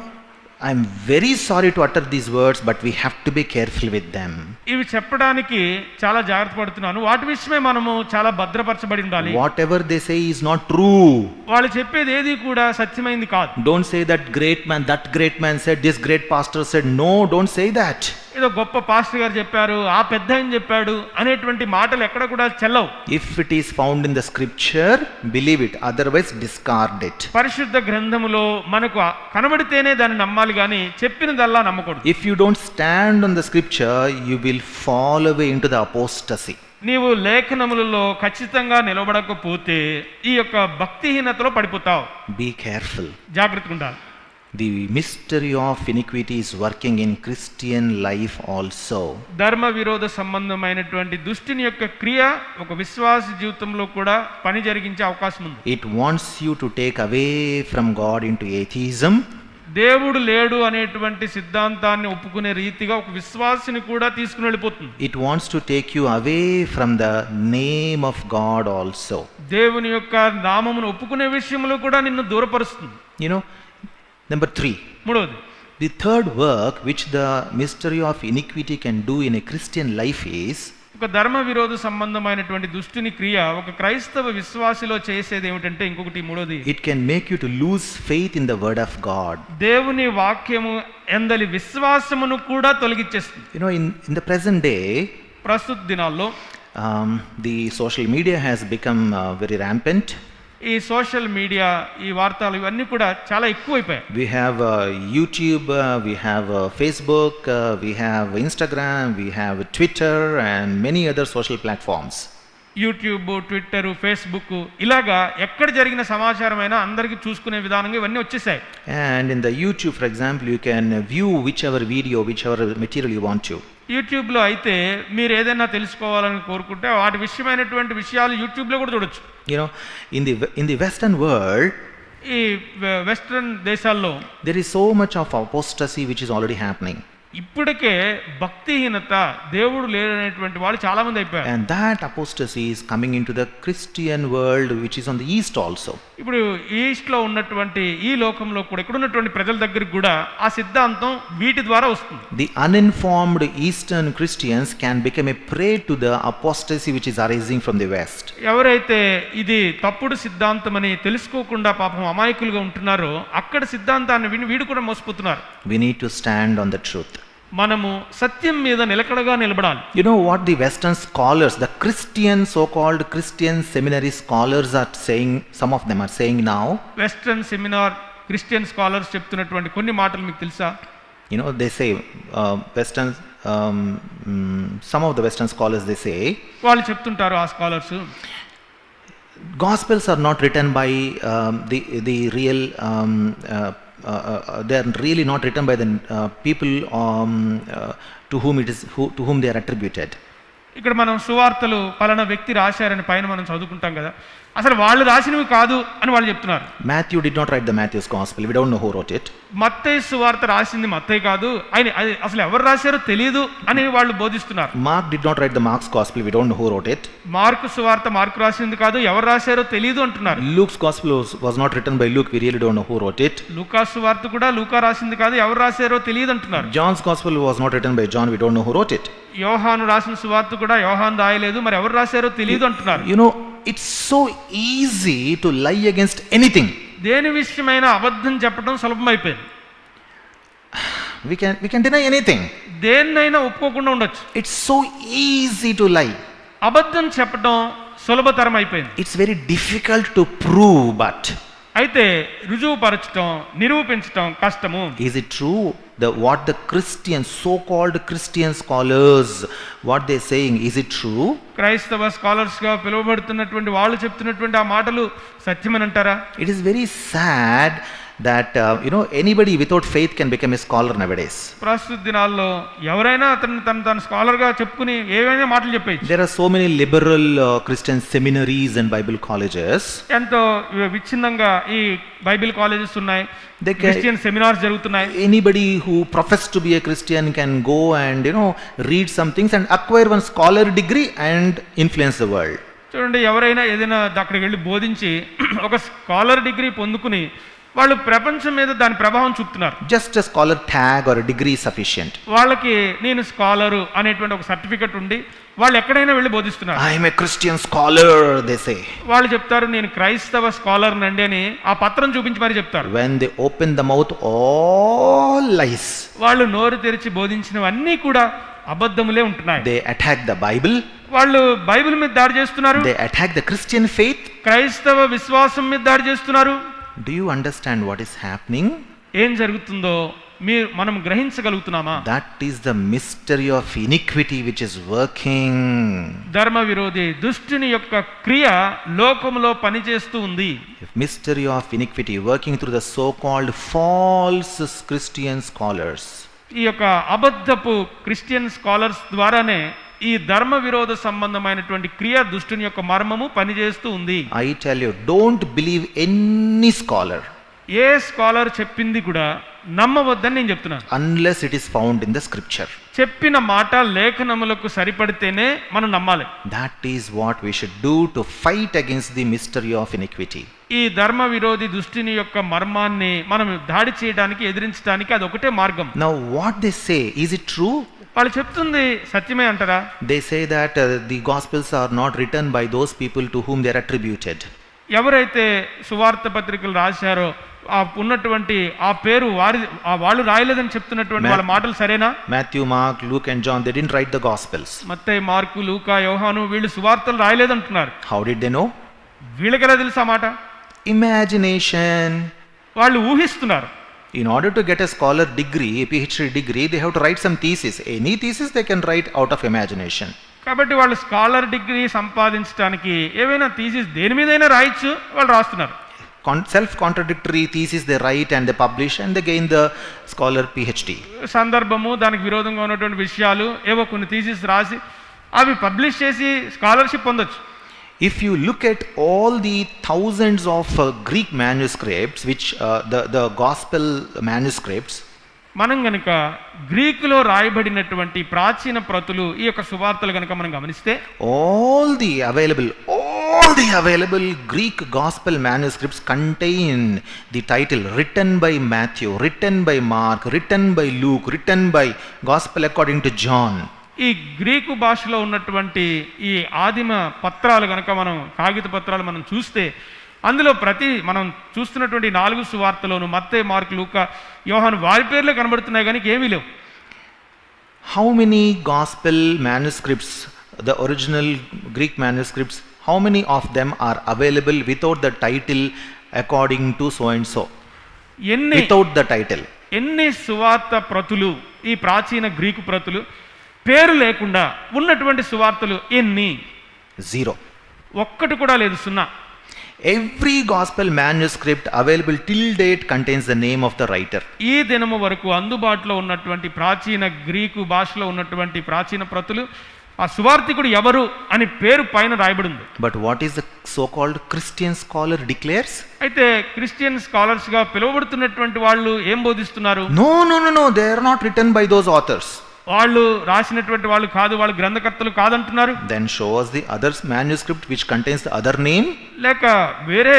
I'm very sorry to utter these words, but we have to be careful with them. ఇవి చెప్పడానికి చాలా జాగ్రత్త పడుతున్నాను. వాటి విషయమై మనము చాలా భద్రపరచబడి ఉండాలి. Whatever they say is not true. వాళ్ళు చెప్పేది ఏది కూడా సత్యమైంది కాదు. Don't say that great man said, this great pastor said. No, don't say that. ఏదో గొప్ప పాస్టర్ గారు చెప్పారు, ఆ పెద్ద ఆయన చెప్పాడు అనేటువంటి మాటలు ఎక్కడ కూడా చెల్లవు. If it is found in the scripture, believe it, otherwise discard it. పరిశుద్ధ గ్రంథములో మనకు కనబడితేనే దాన్ని నమ్మాలి గాని చెప్పినదల్లా నమ్మకూడదు. If you don't stand on the scripture, you will fall away into the apostasy. నీవు లేఖనములలో ఖచ్చితంగా నిలబడకపోతే ఈ యొక్క భక్తిహీనతలో పడిపోతావు. Be careful. జాగ్రత్తగా ఉండాలి. The mystery of iniquity is working in Christian life also. ధర్మ విరోధ సంబంధమైనటువంటి దుష్టుని యొక్క క్రియ ఒక విశ్వాస జీవితంలో కూడా పని జరిగించే అవకాశం ఉంది. It wants you to take away from God into atheism. దేవుడు లేడు అనేటువంటి సిద్ధాంతాన్ని ఒప్పుకునే రీతిగా ఒక విశ్వాసిని కూడా తీసుకుని వెళ్ళిపోతుంది. It wants to take you away from the name of God also. దేవుని యొక్క నామమును ఒప్పుకునే విషయంలో కూడా నిన్ను దూరపరుస్తుంది. You know, number 3. మూడవది, the third work which the mystery of iniquity can do in a Christian life is, ఒక ధర్మ విరోధ సంబంధమైనటువంటి దుష్టుని క్రియ ఒక క్రైస్తవ విశ్వాసిలో చేసేది ఏమిటంటే ఇంకొకటి మూడోది, it can make you to lose faith in the word of God. దేవుని వాక్యము ఎందలి విశ్వాసమును కూడా తొలగించేస్తుంది. You know, in the present day, ప్రస్తుత దినాల్లో the social media has become very rampant. ఈ సోషల్ మీడియా, ఈ వార్తలు ఇవన్నీ కూడా చాలా ఎక్కువైపోయాయి. We have YouTube, we have Facebook, we have Instagram, we have Twitter and many other social platforms. YouTube, Twitter, Facebook ఇలాగా ఎక్కడ జరిగిన సమాచారమైనా అందరికీ చూసుకునే విధానంగా ఇవన్నీ వచ్చేసాయి. And in the YouTube, for example, you can view whichever video, whichever material you want to. యూట్యూబ్లో అయితే మీరు ఏదైనా తెలుసుకోవాలని కోరుకుంటే వాటి విషయమైనటువంటి విషయాలు యూట్యూబ్లో కూడా చూడొచ్చు. You know, in the Western world, ఈ వెస్ట్రన్ దేశాల్లో there is so much of apostasy which is already happening. ఇప్పటికే భక్తిహీనత, దేవుడు లేడనేటువంటి వాళ్ళు చాలా మంది అయిపోయారు. And that apostasy is coming into the Christian world, which is on the east also. ఇప్పుడు east లో ఉన్నటువంటి ఈ లోకంలో కూడా ఇక్కడ ఉన్నటువంటి ప్రజల దగ్గరికి కూడా ఆ సిద్ధాంతం వీటి ద్వారా వస్తుంది. The uninformed Eastern Christians can become a prey to the apostasy which is arising from the West. ఎవరైతే ఇది తప్పుడు సిద్ధాంతం అని తెలుసుకోకుండా పాపం అమాయకులుగా ఉంటున్నారో అక్కడ సిద్ధాంతాన్ని విని వీడు కూడా మోసపోతున్నారు. We need to stand on the truth. మనము సత్యం మీద నిలకడగా నిలబడాలి. You know what the Western scholars, the Christian, so-called Christian seminary scholars are saying, some of them are saying now? Western seminar Christian scholars చెప్తున్నటువంటి కొన్ని మాటలు మీకు తెలుసా? You know, they say, some of the Western scholars, they say, వాళ్ళు చెప్తుంటారు ఆ scholars, Gospels are not written by the real, they are really not written by the people to whom they are attributed. ఇక్కడ మనం సువార్తలు పలానా వ్యక్తి రాశారని పైన మనం చదువుకుంటాం కదా, అసలు వాళ్ళు రాసినవి కాదు అని వాళ్ళు చెప్తున్నారు. Matthew did not write the Matthew's gospel. We don't know who wrote it. మత్తయి సువార్త రాసింది మత్తయి కాదు, ఆయన అసలు ఎవరు రాశారో తెలియదు అని వాళ్ళు బోధిస్తున్నారు. Mark did not write the Mark's gospel. We don't know who wrote it. Mark సువార్త మార్కు రాసింది కాదు, ఎవరు రాశారో తెలియదు అంటున్నారు. Luke's gospel was not written by Luke. We really don't know who wrote it. లూకా సువార్త కూడా లూకా రాసింది కాదు, ఎవరు రాశారో తెలియదు అంటున్నారు. John's gospel was not written by John. We don't know who wrote it. యోహాను రాసిన సువార్త కూడా యోహాను రాయలేదు, మరి ఎవరు రాశారో తెలియదు అంటున్నారు. You know, it's so easy to lie against anything. దేని విషయమైన అబద్ధం చెప్పడం సులభమైపోయింది. We can deny anything. దేన్నైనా ఒప్పుకోకుండా ఉండొచ్చు. It's so easy to lie. అబద్ధం చెప్పడం సులభతరం అయిపోయింది. It's very difficult to prove, but అయితే రుజువుపరచడం, నిరూపించడం కష్టము. is it true what the Christians, so-called Christian scholars, what they're saying, is it true? క్రైస్తవ స్కాలర్స్ గా పిలువబడుతున్నటువంటి వాళ్ళు చెప్తున్నటువంటి ఆ మాటలు సత్యమని అంటారా? It is very sad that anybody without faith can become a scholar nowadays. ప్రస్తుత దినాల్లో ఎవరైనా తన స్కాలర్ గా చెప్పుకుని ఏవైనా మాటలు చెప్పేయచ్చు. There are so many liberal Christian seminaries and Bible colleges. ఎంతో విచ్ఛిన్నంగా ఈ బైబిల్ కాలేజెస్ ఉన్నాయి, క్రిస్టియన్ సెమినార్స్ జరుగుతున్నాయి. Anybody who professes to be a Christian can go and read some things and acquire one scholar degree and influence the world. చూడండి, ఎవరైనా ఏదైనా అక్కడికి వెళ్ళి బోధించి ఒక స్కాలర్ డిగ్రీ పొందుకుని వాళ్ళు ప్రపంచం మీద దాని ప్రభావం చూపుతున్నారు. Just a scholar tag or a degree is sufficient. వాళ్ళకి నేను స్కాలరు అనేటువంటి ఒక సర్టిఫికెట్ ఉండి వాళ్ళు ఎక్కడైనా వెళ్ళి బోధిస్తున్నారు. I am a Christian scholar, they say. వాళ్ళు చెప్తారు నేను క్రైస్తవ స్కాలర్ నండి అని ఆ పత్రం చూపించి మరి చెప్తారు. When they open the mouth, all lies. వాళ్ళు నోరు తెరిచి బోధించినవన్నీ కూడా అబద్ధములే ఉంటున్నాయి. They attack the Bible. వాళ్ళు బైబిల్ మీద దాడి చేస్తున్నారు. They attack the Christian faith. క్రైస్తవ విశ్వాసం మీద దాడి చేస్తున్నారు. Do you understand what is happening? ఏం జరుగుతుందో మనం గ్రహించగలుగుతున్నామా? That is the mystery of iniquity which is working. ధర్మ విరోధి దుష్టుని యొక్క క్రియ లోకములో పనిచేస్తూ ఉంది. Mystery of iniquity working through the so-called false Christian scholars. ఈ యొక్క అబద్ధపు క్రిస్టియన్ స్కాలర్స్ ద్వారానే ఈ ధర్మ విరోధ సంబంధమైనటువంటి క్రియ దుష్టుని యొక్క మర్మము పనిచేస్తూ ఉంది. I tell you, don't believe any scholar. A scholar చెప్పింది కూడా నమ్మవద్దని నేను చెప్తున్నాను. Unless it is found in the scripture. చెప్పిన మాట లేఖనములకు సరిపడితేనే మనం నమ్మాలి. That is what we should do to fight against the mystery of iniquity. ఈ ధర్మ విరోధి దుష్టిని యొక్క మర్మాన్ని మనం దాడి చేయడానికి, ఎదిరించడానికి అది ఒకటే మార్గం. Now what they say, is it true? వాళ్ళు చెప్తుంది సత్యమే అంటారా? They say that the gospels are not written by those people to whom they are attributed. ఎవరైతే సువార్త పత్రికలు రాశారో ఆ ఉన్నటువంటి ఆ పేరు వాళ్ళు రాయలేదని చెప్తున్నటువంటి వాళ్ళ మాటలు సరేనా? Matthew, Mark, Luke and John, they didn't write the gospels. Mattayi, mark, లూకా, యోహాను వీళ్ళు సువార్తలు రాయలేదంటున్నారు. How did they know? వీళ్ళకి ఎలా తెలుసు ఆ మాట? Imagination. వాళ్ళు ఊహిస్తున్నారు. In order to get a scholar degree, a PhD degree, they have to write some thesis. Any thesis they can write out of imagination. కాబట్టి వాళ్ళు స్కాలర్ డిగ్రీ సంపాదించడానికి ఏవైనా థీసిస్ దేని మీదైనా రాయొచ్చు, వాళ్ళు రాస్తున్నారు. Self-contradictory thesis they write and they publish and they gain the scholar PhD. సందర్భము, దానికి విరోధంగా ఉన్నటువంటి విషయాలు ఏవో కొన్ని థీసిస్ రాసి అవి పబ్లిష్ చేసి స్కాలర్షిప్ పొందొచ్చు. If you look at all the thousands of Greek manuscripts, which the gospel manuscripts, మనం గనుక గ్రీకులో రాయబడినటువంటి ప్రాచీన ప్రతులు ఈ యొక్క సువార్తలు గనుక మనం గమనిస్తే all the available Greek gospel manuscripts contain the title written by Matthew, written by Mark, written by Luke, written by Gospel according to John. ఈ గ్రీకు భాషలో ఉన్నటువంటి ఈ ఆదిమ పత్రాలు గనక మనం కాగిత పత్రాలు మనం చూస్తే అందులో మనం చూస్తున్నటువంటి 4 సువార్తలోను మత్తయి, మార్కు, లూకా, యోహాను వారి పేర్లే కనబడుతున్నాయి కానీ ఏమీ లేవు. How many gospel manuscripts, the original Greek manuscripts, how many of them are available without the title according to so and so? Without the title. ఎన్ని సువార్త ప్రతులు, ఈ ప్రాచీన గ్రీకు ప్రతులు పేరు లేకుండా ఉన్నటువంటి సువార్తలు ఎన్ని? 0. ఒక్కటి కూడా లేదు, 0. Every gospel manuscript available till date contains the name of the writer. ఈ దినము వరకు అందుబాటులో ఉన్నటువంటి ప్రాచీన గ్రీకు భాషలో ఉన్నటువంటి ప్రాచీన ప్రతులు ఆ సువార్తికుడు ఎవరు అని పేరు పైన రాయబడి ఉంది. But what is the so-called Christian scholar declares? అయితే క్రిస్టియన్ స్కాలర్స్ గా పిలువబడుతున్నటువంటి వాళ్ళు ఏం బోధిస్తున్నారు? No, they are not written by those authors. వాళ్ళు రాసినటువంటి వాళ్ళు కాదు, వాళ్ళు గ్రంథకర్తలు కాదంటున్నారు. Then show us the other manuscript which contains the other name. లేక వేరే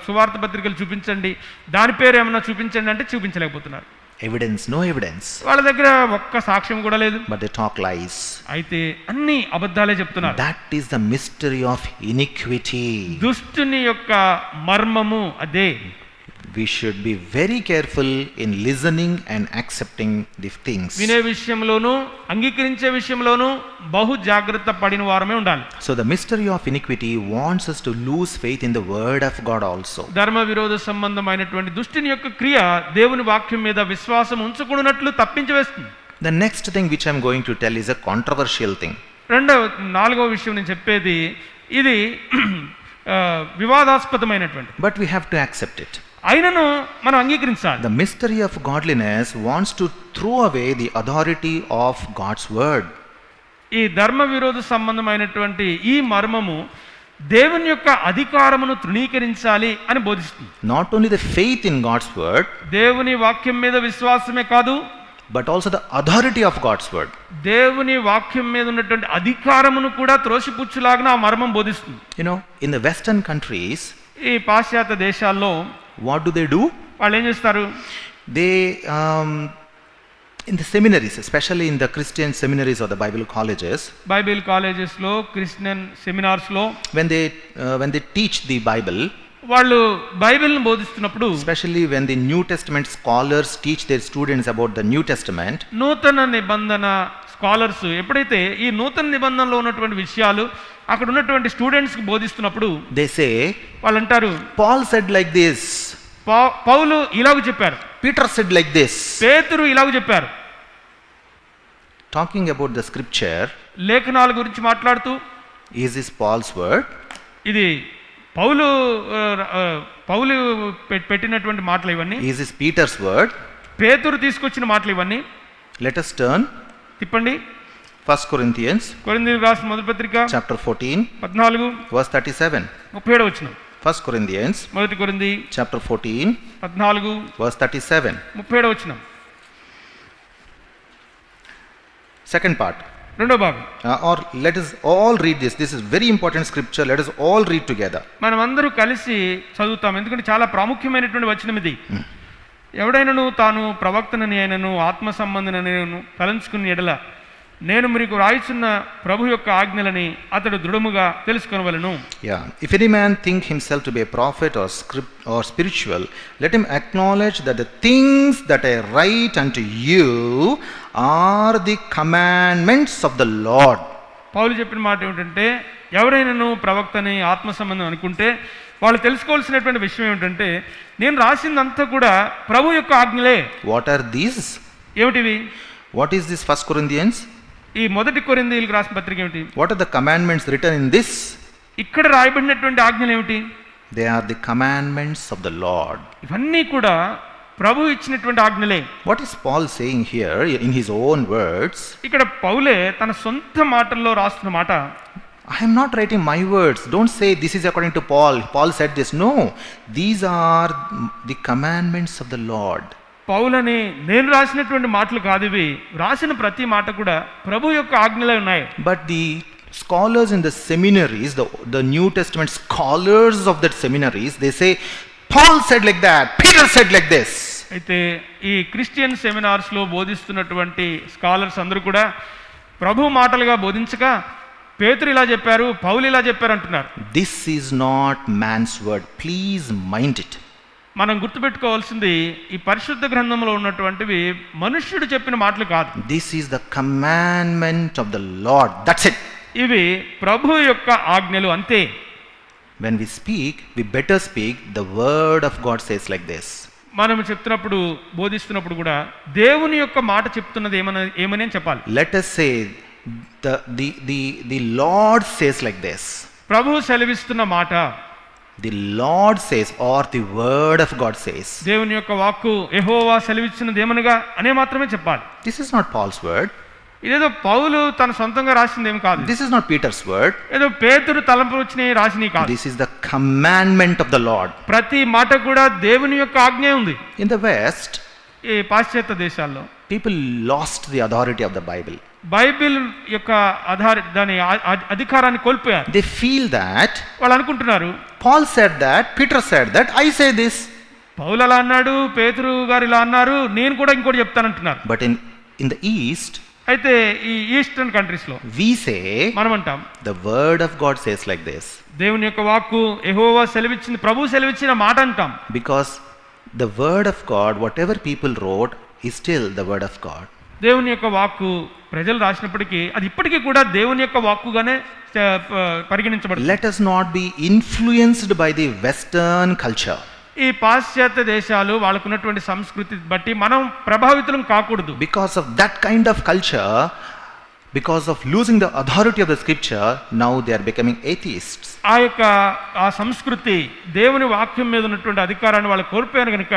సువార్త పత్రికలు చూపించండి, దాని పేరు ఏమన్నా చూపించండి అంటే చూపించలేకపోతున్నారు. Evidence, no evidence. వాళ్ళ దగ్గర ఒక్క సాక్ష్యం కూడా లేదు. But they talk lies. అయితే అన్ని అబద్ధాలే చెప్తున్నారు. That is the mystery of iniquity. దుష్టుని యొక్క మర్మము అదే. We should be very careful in listening and accepting the things. వినే విషయంలోను అంగీకరించే విషయంలోను బహు జాగ్రత్త పడిన వారమే ఉండాలి. So the mystery of iniquity wants us to lose faith in the word of God also. ధర్మ విరోధ సంబంధమైనటువంటి దుష్టుని యొక్క క్రియ దేవుని వాక్యం మీద విశ్వాసం ఉంచకూడనట్లు తప్పించివేస్తుంది. The next thing which I am going to tell is a controversial thing. 4వ విషయం నేను చెప్పేది ఇది వివాదాస్పదమైనటువంటి. But we have to accept it. అయినను మనం అంగీకరించాలి. The mystery of godliness wants to throw away the authority of God's word. ఈ ధర్మ విరోధ సంబంధమైనటువంటి ఈ మర్మము దేవుని యొక్క అధికారమును తృణీకరించాలి అని బోధిస్తుంది. Not only the faith in God's word, దేవుని వాక్యం మీద విశ్వాసమే కాదు, but also the authority of God's word. దేవుని వాక్యం మీద ఉన్నటువంటి అధికారమును కూడా త్రోసిపుచ్చులాగా ఆ మర్మం బోధిస్తుంది. You know, in the Western countries, ఈ పాశ్చాత్య దేశాల్లో what do they do? వాళ్ళు ఏం చేస్తారు? They in the seminaries, especially in the Christian seminaries or the Bible colleges, Bible colleges లో, క్రిస్టియన్ సెమినార్స్ లో when they teach the Bible, వాళ్ళు బైబిల్ని బోధిస్తున్నప్పుడు, especially when the New Testament scholars teach their students about the New Testament, నూతన నిబంధన scholars ఎప్పుడైతే ఈ నూతన నిబంధనలో ఉన్నటువంటి విషయాలు అక్కడ ఉన్నటువంటి స్టూడెంట్స్ కి బోధిస్తున్నప్పుడు they say, వాళ్ళు అంటారు, Paul said like this, పౌలు ఇలాగ చెప్పారు, Peter said like this. పేతురు ఇలాగ చెప్పారు. Talking about the scripture, లేఖనాల గురించి మాట్లాడుతూ, is this Paul's word? ఇది పౌలు పెట్టినటువంటి మాటలు ఇవన్నీ. Is this Peter's word? పేతురు తీసుకొచ్చిన మాటలు ఇవన్నీ. Let us turn తిప్పండి 1 Corinthians కొరింథీయులకు రాసిన మొదటి పత్రిక chapter 14 14 verse 37. 37 వచనం. 1 Corinthians మొదటి కొరింథీ chapter 14 14 verse 37. 37 వచనం. Second part. రెండో భాగం. Or let us all read this. This is very important scripture. Let us all read together. మనం అందరూ కలిసి చదువుతాం, ఎందుకంటే చాలా ప్రాముఖ్యమైనటువంటి వచనం ఇది. ఎవడైనను తాను ప్రవక్తనని అయినను ఆత్మ సంబంధనను తలంచుకుని ఎడల నేను మీకు రాయిచున్న ప్రభు యొక్క ఆజ్ఞలని అతడు దృఢముగా తెలుసుకొనవలెను. Yeah. If any man think himself to be a prophet or spiritual, let him acknowledge that the things that I write unto you are the commandments of the Lord. పౌలు చెప్పిన మాట ఏమిటంటే, ఎవరైనాను ప్రవక్తని ఆత్మ సంబంధం అనుకుంటే వాళ్ళు తెలుసుకోవాల్సినటువంటి విషయం ఏమిటంటే, నేను రాసిందంతా కూడా ప్రభు యొక్క ఆజ్ఞలే. What are these? ఏమిటివి? What is this 1 Corinthians? ఈ మొదటి కొరింథీయులకు రాసిన పత్రిక ఏమిటి? What are the commandments written in this? ఇక్కడ రాయబడినటువంటి ఆజ్ఞలు ఏమిటి? They are the commandments of the Lord. ఇవన్నీ కూడా ప్రభు ఇచ్చినటువంటి ఆజ్ఞలే. What is Paul saying here in his own words? ఇక్కడ పౌలే తన సొంత మాటల్లో రాస్తున్న మాట, I am not writing my words. Don't say this is according to Paul. Paul said this. No, these are the commandments of the Lord. పౌలని నేను రాసినటువంటి మాటలు కాదు ఇవి, రాసిన ప్రతి మాట కూడా ప్రభు యొక్క ఆజ్ఞలే ఉన్నాయి. But the scholars in the seminaries, the New Testament scholars of that seminaries, they say, Paul said like that, Peter said like this. అయితే ఈ క్రిస్టియన్ సెమినార్స్లో బోధిస్తున్నటువంటి స్కాలర్స్ అందరూ కూడా ప్రభు మాటలుగా బోధించక పేతురు ఇలా చెప్పారు, పౌలు ఇలా చెప్పారు అంటున్నారు. This is not man's word. Please mind it. మనం గుర్తుపెట్టుకోవాల్సింది ఈ పరిశుద్ధ గ్రంథంలో ఉన్నటువంటివి మనుష్యుడు చెప్పిన మాటలు కాదు. This is the commandment of the Lord. That's it. ఇవి ప్రభు యొక్క ఆజ్ఞలు అంతే. When we speak, we better speak. The word of God says like this. మనం చెప్తున్నప్పుడు బోధిస్తున్నప్పుడు కూడా దేవుని యొక్క మాట చెప్తున్నది ఏమని చెప్పాలి. Let us say the Lord says like this. ప్రభు సెలవిస్తున్న మాట, The Lord says, or the word of God says. దేవుని యొక్క వాక్కు యెహోవా సెలవిచ్చినది ఏమనగా అనే మాత్రమే చెప్పాలి. This is not Paul's word. ఇదేదో పౌలు తన సొంతంగా రాసింది ఏమి కాదు. This is not Peter's word. ఏదో పేతురు తలంపు వచ్చినవి రాసినవి కాదు. This is the commandment of the Lord. ప్రతి మాట కూడా దేవుని యొక్క ఆజ్ఞ ఉంది. In the West, ఈ పాశ్చాత్య దేశాల్లో people lost the authority of the Bible. Bible యొక్క దాని అధికారాన్ని కోల్పోయారు. They feel that వాళ్ళు అనుకుంటున్నారు, Paul said that, Peter said that, I say this. పౌలు అలా అన్నాడు, పేతురు గారు ఇలా అన్నారు, నేను కూడా ఇంకోటి చెప్తానంటున్నారు. But in the East, అయితే ఈ ఈస్టర్న్ కంట్రీస్ లో we say, మనం అంటాం, the word of God says like this. దేవుని యొక్క వాక్కు యెహోవా సెలవిచ్చింది, ప్రభు సెలవిచ్చిన మాట అంటాం. Because the word of God, whatever people wrote, is still the word of God. దేవుని యొక్క వాక్కు ప్రజలు రాసినప్పటికీ అది ఇప్పటికీ కూడా దేవుని యొక్క వాక్కుగానే పరిగణించబడుతుంది. Let us not be influenced by the Western culture. ఈ పాశ్చాత్య దేశాలు వాళ్ళకున్నటువంటి సంస్కృతి బట్టి మనం ప్రభావితులం కాకూడదు. Because of that kind of culture, because of losing the authority of the scripture, now they are becoming atheists. ఆ సంస్కృతి దేవుని వాక్యం మీద ఉన్నటువంటి అధికారాన్ని వాళ్ళు కోల్పోయారు కనుక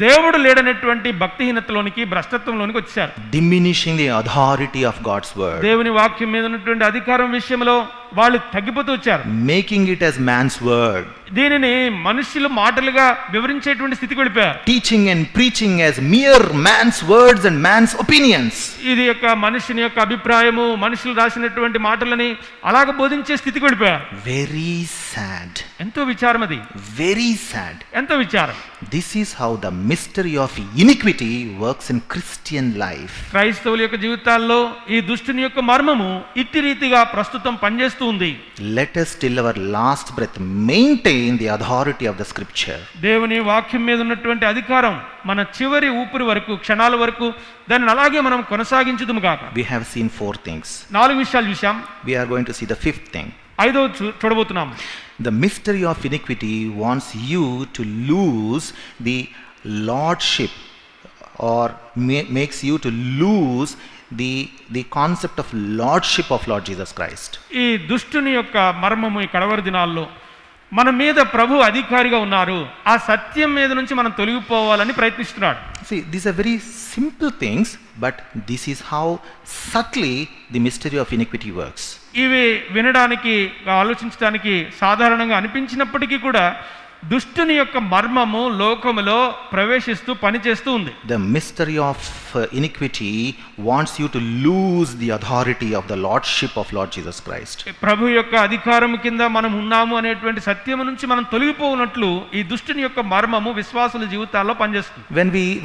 దేవుడు లేడనేటువంటి భక్తిహీనతలోనికి, భ్రష్టత్వంలోనికి వచ్చారు. Diminishing the authority of God's word. దేవుని వాక్యం మీద ఉన్నటువంటి అధికారం విషయంలో వాళ్ళు తగ్గిపోతూ వచ్చారు. Making it as man's word. దీనిని మనుషుల మాటలుగా వివరించేటువంటి స్థితికి వెళ్ళిపోయారు. Teaching and preaching as mere man's words and man's opinions. ఇది యొక్క మనుషుని యొక్క అభిప్రాయము, మనుషులు రాసినటువంటి మాటలని అలాగ బోధించే స్థితికి వెళ్ళిపోయారు. Very sad. ఎంతో విచారం అది. Very sad. ఎంతో విచారం. This is how the mystery of iniquity works in Christian life. క్రైస్తవుల యొక్క జీవితాల్లో ఈ దుష్టుని యొక్క మర్మము ఇట్టి రీతిగా ప్రస్తుతం పనిచేస్తుంది. Let us till our last breath maintain the authority of the scripture. దేవుని వాక్యం మీద ఉన్నటువంటి అధికారం మన చివరి ఊపిరి వరకు, క్షణాల వరకు దాన్ని అలాగే మనం కొనసాగించుదుము గాక. We have seen 4 things. 4 విషయాలు చూసాం. We are going to see the 5th thing. 5వ చూడబోతున్నాము. The mystery of iniquity wants you to lose the lordship, or makes you to lose the concept of lordship of Lord Jesus Christ. ఈ దుష్టుని యొక్క మర్మము ఈ కడవరి దినాల్లో మన మీద ప్రభు అధికారిగా ఉన్నారు, ఆ సత్యం మీద నుంచి మనం తొలగిపోవాలని ప్రయత్నిస్తున్నాడు. See, these are very simple things, but this is how subtly the mystery of iniquity works. ఇవి వినడానికి, ఆలోచించడానికి సాధారణంగా అనిపించినప్పటికీ కూడా దుష్టుని యొక్క మర్మము లోకములో ప్రవేశిస్తూ పనిచేస్తూ ఉంది. The mystery of iniquity wants you to lose the authority of the lordship of Lord Jesus Christ. ప్రభు యొక్క అధికారం కింద మనం ఉన్నాము అనేటువంటి సత్యము నుంచి మనం తొలగిపోవునట్లు ఈ దుష్టుని యొక్క మర్మము విశ్వాసుల జీవితాల్లో పనిచేస్తుంది.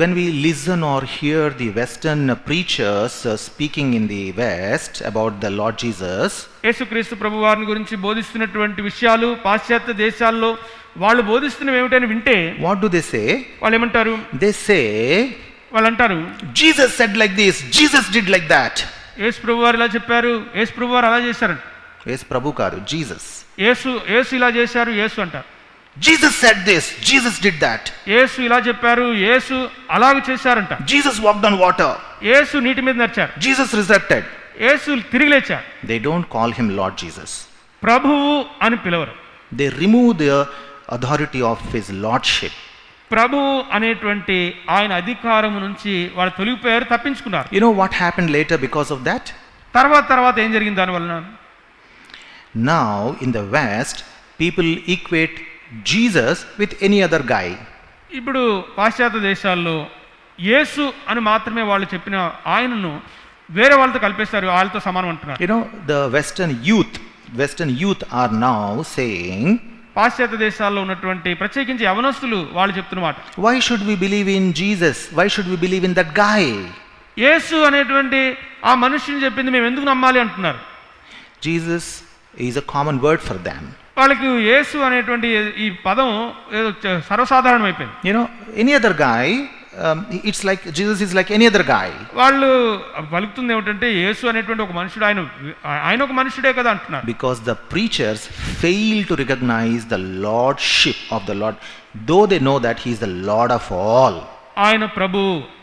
When we listen or hear the Western preachers speaking in the West about the Lord Jesus, యేసుక్రీస్తు ప్రభు వారిని గురించి బోధిస్తున్నటువంటి విషయాలు పాశ్చాత్య దేశాల్లో వాళ్ళు బోధిస్తున్నవి ఏమిటని వింటే, what do they say? వాళ్ళు ఏమంటారు? They say, వాళ్ళు అంటారు, Jesus said like this, Jesus did like that. యేసు ప్రభు వారు ఇలా చెప్పారు, యేసు ప్రభు వారు అలా చేశారు. యేసు ప్రభు కాదు, Jesus. యేసు ఇలా చేశారు, యేసు అంటారు. Jesus said this, Jesus did that. యేసు ఇలా చెప్పారు, యేసు అలాగ చేశారంట. Jesus walked on water. యేసు నీటి మీద నడిచారు. Jesus resurrected. యేసు తిరిగి లేచారు. They don't call him Lord Jesus. ప్రభువు అని పిలవరు. They remove the authority of his lordship. ప్రభువు అనేటువంటి ఆయన అధికారము నుంచి వాళ్ళు తొలగిపోయారు, తప్పించుకున్నారు. You know what happened later because of that? తర్వాత ఏం జరిగింది దానివలన? Now in the West, people equate Jesus with any other guy. ఇప్పుడు పాశ్చాత్య దేశాల్లో యేసు అని మాత్రమే వాళ్ళు చెప్పిన ఆయనను వేరే వాళ్ళతో కలిపేస్తారు, వాళ్ళతో సమానం అంటున్నారు. You know, the Western youth are now saying, పాశ్చాత్య దేశాల్లో ఉన్నటువంటి ప్రత్యేకించి యవనస్తులు వాళ్ళు చెప్తున్న మాట, why should we believe in Jesus? Why should we believe in that guy? యేసు అనేటువంటి ఆ మనుషుని చెప్పింది మేము ఎందుకు నమ్మాలి అంటున్నారు. Jesus is a common word for them. వాళ్ళకి యేసు అనేటువంటి ఈ పదం ఏదో సర్వసాధారణం అయిపోయింది. You know, any other guy, it's like Jesus is like any other guy. వాళ్ళు పలుకుతుంది ఏమిటంటే యేసు అనేటువంటి ఒక మనుషుడు, ఆయన ఒక మనుషుడే కదా అంటున్నారు. Because the preachers fail to recognize the lordship of the Lord, though they know that he is the Lord of all. ఆయన ప్రభు,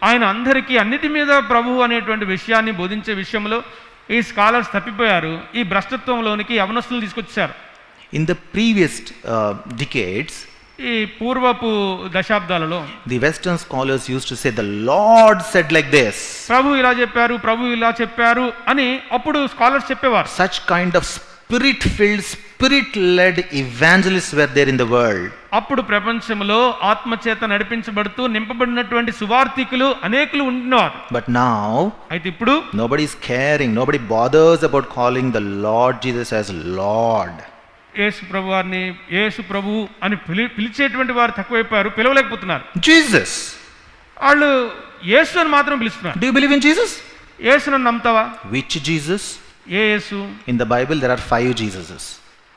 ఆయన అందరికీ అన్నిటి మీద ప్రభు అనేటువంటి విషయాన్ని బోధించే విషయంలో ఈ స్కాలర్స్ తప్పిపోయారు. ఈ భ్రష్టత్వంలోనికి యవనస్తులు తీసుకొచ్చారు. In the previous decades, ఈ పూర్వపు దశాబ్దాలలో the Western scholars used to say the Lord said like this. ప్రభు ఇలా చెప్పారు, ప్రభు ఇలా చెప్పారు అని అప్పుడు స్కాలర్స్ చెప్పేవారు. Such kind of spirit-filled, spirit-led evangelists were there in the world. అప్పుడు ప్రపంచంలో ఆత్మచేత నడిపించబడుతూ నింపబడినటువంటి సువార్థికులు అనేకులు ఉంటున్నారు. But now, అయితే ఇప్పుడు nobody is caring, nobody bothers about calling the Lord Jesus as Lord. యేసు ప్రభు వారిని యేసు ప్రభు అని పిలిచేటువంటి వారు తక్కువైపోయారు, పిలవలేకపోతున్నారు. Jesus. వాళ్ళు యేసు అని మాత్రం పిలుస్తున్నారు. Do you believe in Jesus? యేసును నమ్ముతావా? Which Jesus? A Yesu? In the Bible there are 5 Jesuses.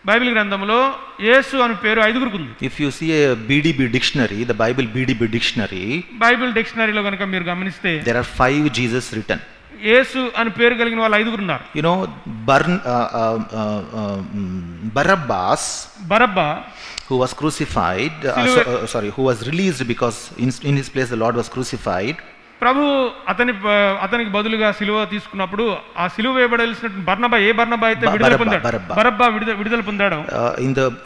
Bible గ్రంథంలో యేసు అని పేరు 5గురికి ఉంది. If you see a BDB dictionary, the Bible BDB dictionary, Bible డిక్షనరీలో కనుక మీరు గమనిస్తే there are 5 Jesus written. యేసు అని పేరు కలిగిన వాళ్ళు 5గురు ఉన్నారు. You know, Barabbas, Barabbas who was crucified, who was released because in his place the Lord was crucified. ప్రభు అతనికి బదులుగా సిలువ తీసుకున్నప్పుడు ఆ సిలువ వేయబడాల్సిన బర్నబా, ఏ బర్నబా అయితే విడుదల పొందాడు, బరబ్బా విడుదల పొందాడు.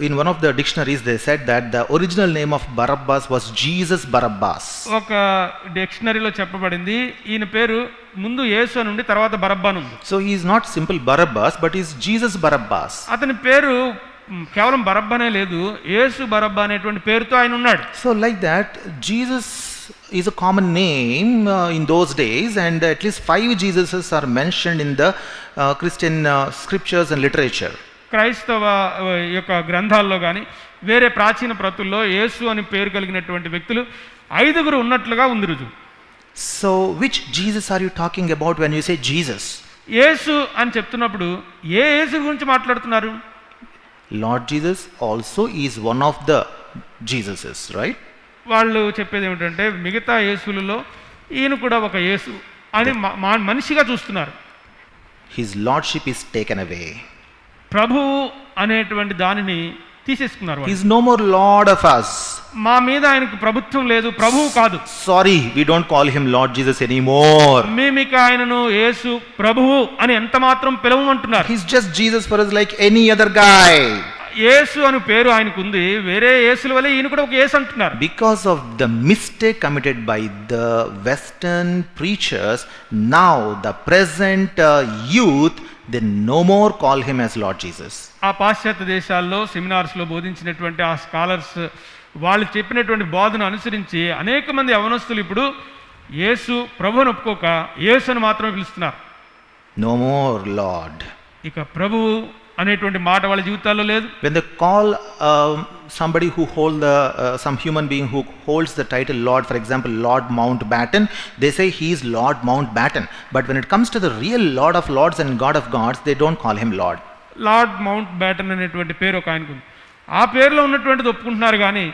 In one of the dictionaries they said that the original name of Barabbas was Jesus Barabbas. ఒక డిక్షనరీలో చెప్పబడింది ఈయన పేరు ముందు యేసు అని ఉండి తర్వాత బరబ్బా ఉంది. So he is not simple Barabbas, but he is Jesus Barabbas. అతని పేరు కేవలం బరబ్బానే లేదు, యేసు బరబ్బా అనేటువంటి పేరుతో ఆయన ఉన్నాడు. So like that, Jesus is a common name in those days, and at least 5 Jesuses are mentioned in the Christian scriptures and literature. క్రైస్తవ యొక్క గ్రంథాల్లో కానీ వేరే ప్రాచీన ప్రతుల్లో యేసు అని పేరు కలిగినటువంటి వ్యక్తులు 5గురు ఉన్నట్లుగా ఉంది రుజువు. So which Jesus are you talking about when you say Jesus? యేసు అని చెప్తున్నప్పుడు ఏ యేసు గురించి మాట్లాడుతున్నారు? Lord Jesus also is one of the Jesuses, right? వాళ్ళు చెప్పేది ఏమిటంటే మిగతా యేసులలో ఈయన కూడా ఒక యేసు అని మనిషిగా చూస్తున్నారు. His lordship is taken away. ప్రభువు అనేటువంటి దానిని తీసేసుకున్నారు. He is no more Lord of us. మా మీద ఆయనకు ప్రభుత్వం లేదు, ప్రభువు కాదు. Sorry, we don't call him Lord Jesus anymore. మేమిక ఆయనను యేసు ప్రభువు అని ఎంత మాత్రం పిలవమంటున్నారు. He's just Jesus for us like any other guy. యేసు అని పేరు ఆయనకు ఉంది, వేరే యేసుల వల్ల ఈయన కూడా ఒక యేసు అంటున్నారు. Because of the mistake committed by the Western preachers, now the present youth, they no more call him as Lord Jesus. ఆ పాశ్చాత్య దేశాల్లో సెమినార్స్లో బోధించినటువంటి ఆ స్కాలర్స్ వాళ్ళు చెప్పినటువంటి బోధన అనుసరించి అనేక మంది యవనస్తులు ఇప్పుడు యేసు ప్రభువును ఒప్పుకోక యేసుని మాత్రమే పిలుస్తున్నారు. No more Lord. ఇక ప్రభువు అనేటువంటి మాట వాళ్ళ జీవితాల్లో లేదు. When they call somebody who some human being who holds the title Lord, for example Lord Mountbatten, they say he is Lord Mountbatten. But when it comes to the real Lord of Lords and God of Gods, they don't call him Lord. Lord mount baton అనేటువంటి పేరు ఒక ఆయనకు ఉంది. ఆ పేరులో ఉన్నటువంటిది ఒప్పుకుంటున్నారు కానీ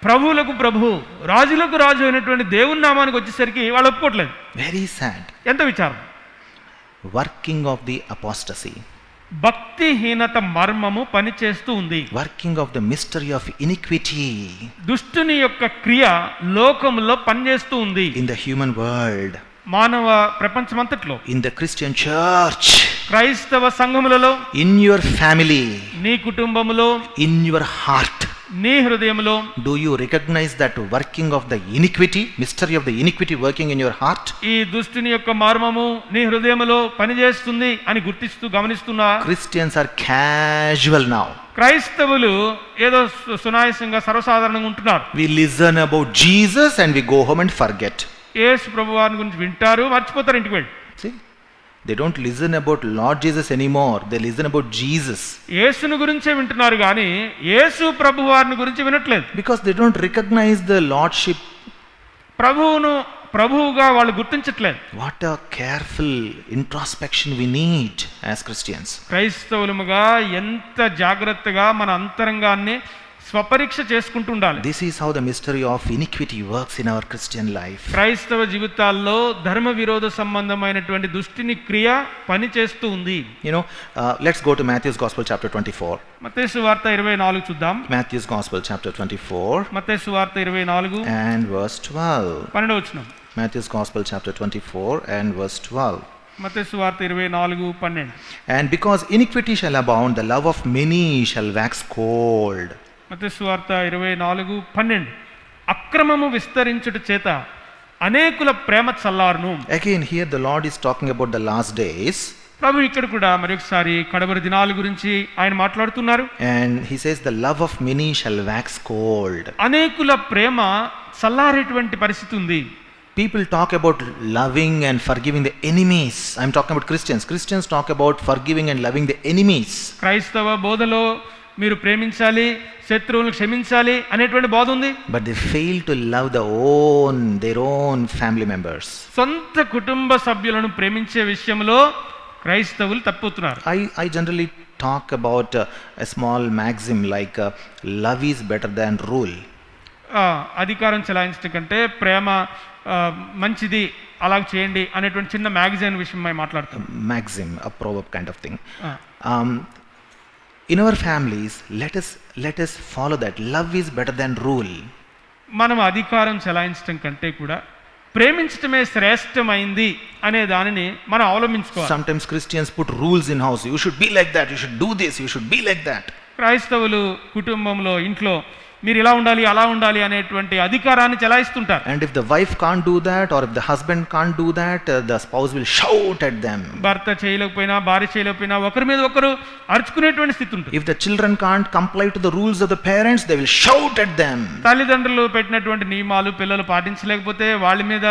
ప్రభువులకు ప్రభు, రాజులకు రాజు అయినటువంటి దేవుని నామానికి వచ్చేసరికి వాళ్ళు ఒప్పుకోవట్లేదు. Very sad. ఎంత విచారం. Working of the apostasy. భక్తిహీనత మర్మము పనిచేస్తూ ఉంది. Working of the mystery of iniquity. దుష్టుని యొక్క క్రియ లోకంలో పనిచేస్తూ ఉంది. In the human world. మానవ ప్రపంచమంతట్లో. In the Christian church. క్రైస్తవ సంఘములలో. In your family. నీ కుటుంబములో. In your heart. నీ హృదయములో. Do you recognize that working of the iniquity, mystery of the iniquity working in your heart? ఈ దుష్టుని యొక్క మర్మము నీ హృదయములో పనిచేస్తుంది అని గుర్తిస్తూ గమనిస్తున్నా? Christians are casual now. క్రైస్తవులు ఏదో సునాయాసంగా సర్వసాధారణంగా ఉంటున్నారు. We listen about Jesus and we go home and forget. యేసు ప్రభువారిని గురించి వింటారు, మర్చిపోతారు ఇంటికి వెళ్ళి. See, they don't listen about Lord Jesus anymore. They listen about Jesus. యేసుని గురించే వింటున్నారు కానీ యేసు ప్రభువారిని గురించి వినట్లేదు. Because they don't recognize the Lordship. ప్రభువుగా వాళ్ళు గుర్తించట్లేదు. What a careful introspection we need as Christians. క్రైస్తవులముగా ఎంత జాగ్రత్తగా మన అంతరంగాన్ని స్వపరీక్ష చేసుకుంటూ ఉండాలి. This is how the mystery of iniquity works in our Christian life. క్రైస్తవ జీవితాల్లో ధర్మ విరోధ సంబంధమైనటువంటి దుష్టిని క్రియ పని చేస్తూ ఉంది. Let's go to Matthew's Gospel chapter 24. మత్తయి సువార్త 24 చూద్దాం. Matthew's Gospel chapter 24 మత్తయి సువార్త 24 and verse 12. 12వ వచనం. Matthew's Gospel chapter 24 and verse 12. మత్తయి సువార్త 24:12. And because iniquity shall abound, the love of many shall wax cold. మత్తయి సువార్త 24:12. అక్రమము విస్తరించుట చేత అనేకుల ప్రేమ చల్లారును. Again here the Lord is talking about the last days. ప్రభు ఇక్కడ కూడా మరొకసారి కడవరి దినాల గురించి ఆయన మాట్లాడుతున్నారు. And he says the love of many shall wax cold. అనేకుల ప్రేమ చల్లారేటువంటి పరిస్థితి ఉంది. People talk about loving and forgiving the enemies. I'm talking about Christians. Christians talk about forgiving and loving the enemies. క్రైస్తవ బోధలో మీరు ప్రేమించాలి, శత్రువులను క్షమించాలి అనేటువంటి బోధ ఉంది. But they fail to love their own family members. సొంత కుటుంబ సభ్యులను ప్రేమించే విషయంలో క్రైస్తవులు తప్పుతున్నారు. I generally talk about a small maxim like love is better than rule. అధికారం చెలాయించడం కంటే ప్రేమ మంచిది, అలా చేయండి అనేటువంటి చిన్న మ్యాగజైన్ విషయం మాట్లాడుతాం. Maxim, a proverb kind of thing. In our families, let us follow that. Love is better than rule. మనం అధికారం చెలాయించడం కంటే కూడా ప్రేమించటమే శ్రేష్టమైంది అనే దానిని మనం అవలంబించుకోవాలి. Sometimes Christians put rules in house. You should be like that. You should do this. You should be like that. క్రైస్తవులు కుటుంబంలో ఇంట్లో మీరు ఇలా ఉండాలి, అలా ఉండాలి అనేటువంటి అధికారాన్ని చెలాయిస్తుంటారు. And if the wife can't do that, or if the husband can't do that, the spouse will shout at them. భర్త చేయలేకపోయినా, భార్య చేయలేకపోయినా ఒకరి మీద ఒకరు అరుచుకునేటువంటి స్థితి ఉంటుంది. If the children can't comply to the rules of the parents, they will shout at them. తల్లిదండ్రులు పెట్టినటువంటి నియమాలు పిల్లలు పాటించలేకపోతే వాళ్ళ మీద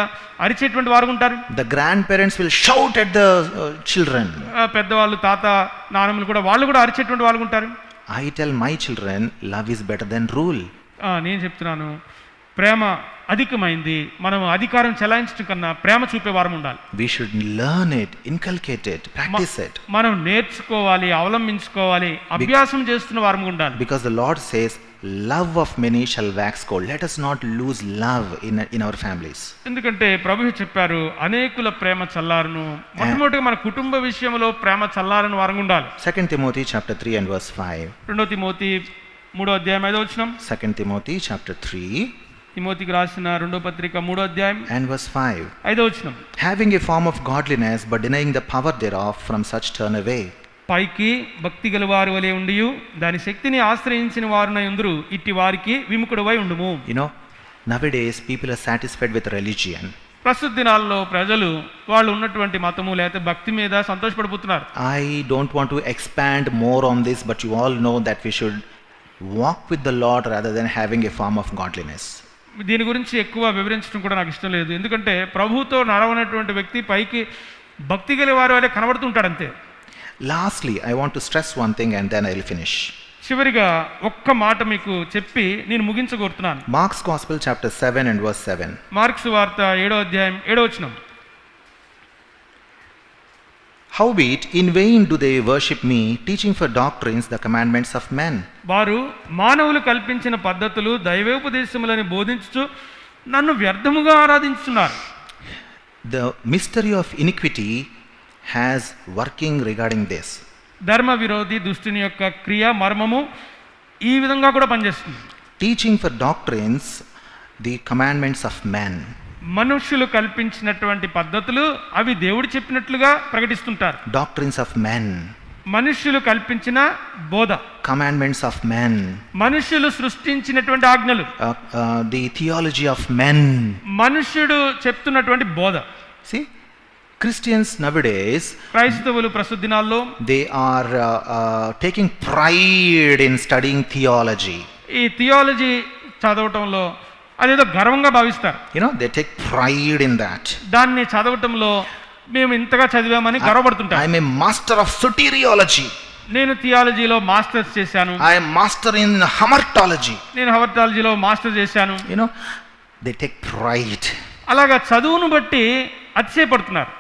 అరిచేటువంటి వారు ఉంటారు. The grandparents will shout at the children. పెద్దవాళ్ళు, తాత, నాన్నమ్మలు కూడా వాళ్ళు కూడా అరిచేటువంటి వాళ్ళు ఉంటారు. I tell my children, love is better than rule. నేను చెప్తున్నాను, ప్రేమ అధికమైంది. మనం అధికారం చెలాయించడం కన్నా ప్రేమ చూపే వారం ఉండాలి. We should learn it, inculcate it, practice it. మనం నేర్చుకోవాలి, అవలంబించుకోవాలి, అభ్యాసం చేస్తున్న వారం ఉండాలి. Because the Lord says, love of many shall wax cold. Let us not lose love in our families. ఎందుకంటే ప్రభువు చెప్పారు, అనేకుల ప్రేమ చల్లారును. మొట్టమొదటిగా మన కుటుంబ విషయంలో ప్రేమ చల్లారని వారం ఉండాలి. 2 Timothy chapter 3 and verse 5. 2 Timothy 3వ అధ్యాయం 5వ వచనం. 2 Timothy chapter 3 తిమోతికి రాసిన 2వ పత్రిక 3వ అధ్యాయం and verse 5. 5వ వచనం. Having a form of godliness but denying the power thereof, from such turn away. పైకి భక్తి గల వారి వలె ఉండియు దాని శక్తిని ఆశ్రయించిన వారునై ఉందురు, ఇట్టి వారికి విముఖుడవై ఉండుము. Nowadays people are satisfied with religion. ప్రస్తుత దినాల్లో ప్రజలు వాళ్ళు ఉన్నటువంటి మతము లేదా భక్తి మీద సంతోషపడిపోతున్నారు. I don't want to expand more on this, but you all know that we should walk with the Lord rather than having a form of godliness. దీని గురించి ఎక్కువ వివరించడం కూడా నాకు ఇష్టం లేదు. ఎందుకంటే ప్రభువుతో నడవనటువంటి వ్యక్తి పైకి భక్తి గల వారి వలె కనబడుతుంటాడు అంతే. Lastly, I want to stress one thing and then I will finish. చివరిగా ఒక్క మాట మీకు చెప్పి నేను ముగించగోరుతున్నాను. Mark's Gospel chapter 7 and verse 7. Mark సువార్త 7వ అధ్యాయం 7వ వచనం. Howbeit in vain do they worship me, teaching for doctrines the commandments of men. వారు మానవులు కల్పించిన పద్ధతులు దైవోపదేశములని బోధించుచు నన్ను వ్యర్థముగా ఆరాధించుతున్నారు. The mystery of iniquity has working regarding this. ధర్మ విరోధి దుష్టుని యొక్క క్రియ మర్మము ఈ విధంగా కూడా పనిచేస్తుంది. Teaching for doctrines the commandments of men. మనుషులు కల్పించినటువంటి పద్ధతులు అవి దేవుడు చెప్పినట్లుగా ప్రకటిస్తుంటారు. Doctrines of men. మనుషులు కల్పించిన బోధ. Commandments of men. మనుషులు సృష్టించినటువంటి ఆజ్ఞలు. The theology of men. మనుషుడు చెప్తున్నటువంటి బోధ. See, Christians nowadays, క్రైస్తవులు ప్రస్తుత దినాల్లో they are taking pride in studying theology. ఈ థియాలజీ చదవటంలో అదేదో గర్వంగా భావిస్తారు. They take pride in that. దాన్ని చదవటంలో మేము ఇంతగా చదివామని గర్వపడుతుంటాం. I am a master of soteriology. నేను థియాలజీలో మాస్టర్స్ చేశాను. I am master in hamartology. నేను హవర్టాలజీలో మాస్టర్ చేశాను. They take pride. అలాగా చదువును బట్టి అతిశయపడుతున్నారు.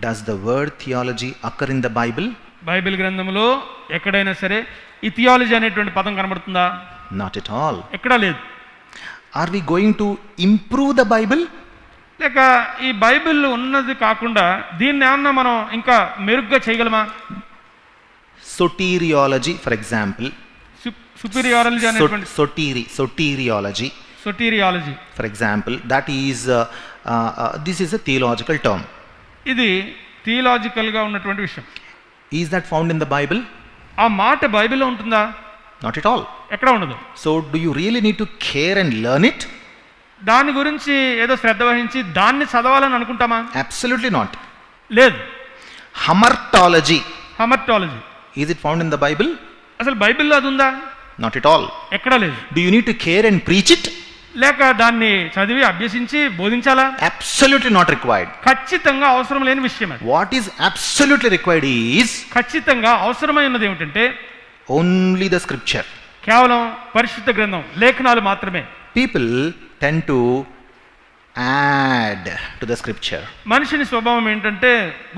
Does the word theology occur in the Bible? Bible గ్రంథంలో ఎక్కడైనా సరే ఈ థియాలజీ అనేటువంటి పదం కనబడుతుందా? Not at all. ఎక్కడా లేదు. Are we going to improve the Bible? లేక ఈ బైబిల్ ఉన్నది కాకుండా దీన్ని ఏమన్నా మనం ఇంకా మెరుగ్గా చేయగలమా? Soteriology, for example. సుపీరియాలజీ అనేటువంటి Soteriology. సొటీరియాలజీ, for example, that is this is a theological term. ఇది థియలాజికల్గా ఉన్నటువంటి విషయం. Is that found in the Bible? ఆ మాట బైబిల్లో ఉంటుందా? Not at all. ఎక్కడ ఉండదు. So do you really need to care and learn it? దాని గురించి ఏదో శ్రద్ధ వహించి దాన్ని చదవాలని అనుకుంటామా? Absolutely not. లేదు. Hamartology. హమర్టాలజీ, Is it found in the Bible? అసలు బైబిల్లో అది ఉందా? Not at all. ఎక్కడా లేదు. Do you need to care and preach it? లేక దాన్ని చదివి అభ్యసించి బోధించాలా? Absolutely not required. ఖచ్చితంగా అవసరం లేని విషయం అది. What is absolutely required is ఖచ్చితంగా అవసరమై ఉన్నది ఏమిటంటే only the scripture. కేవలం పరిశుద్ధ గ్రంథం, లేఖనాలు మాత్రమే. People tend to add to the scripture. మనిషిని స్వభావం ఏంటంటే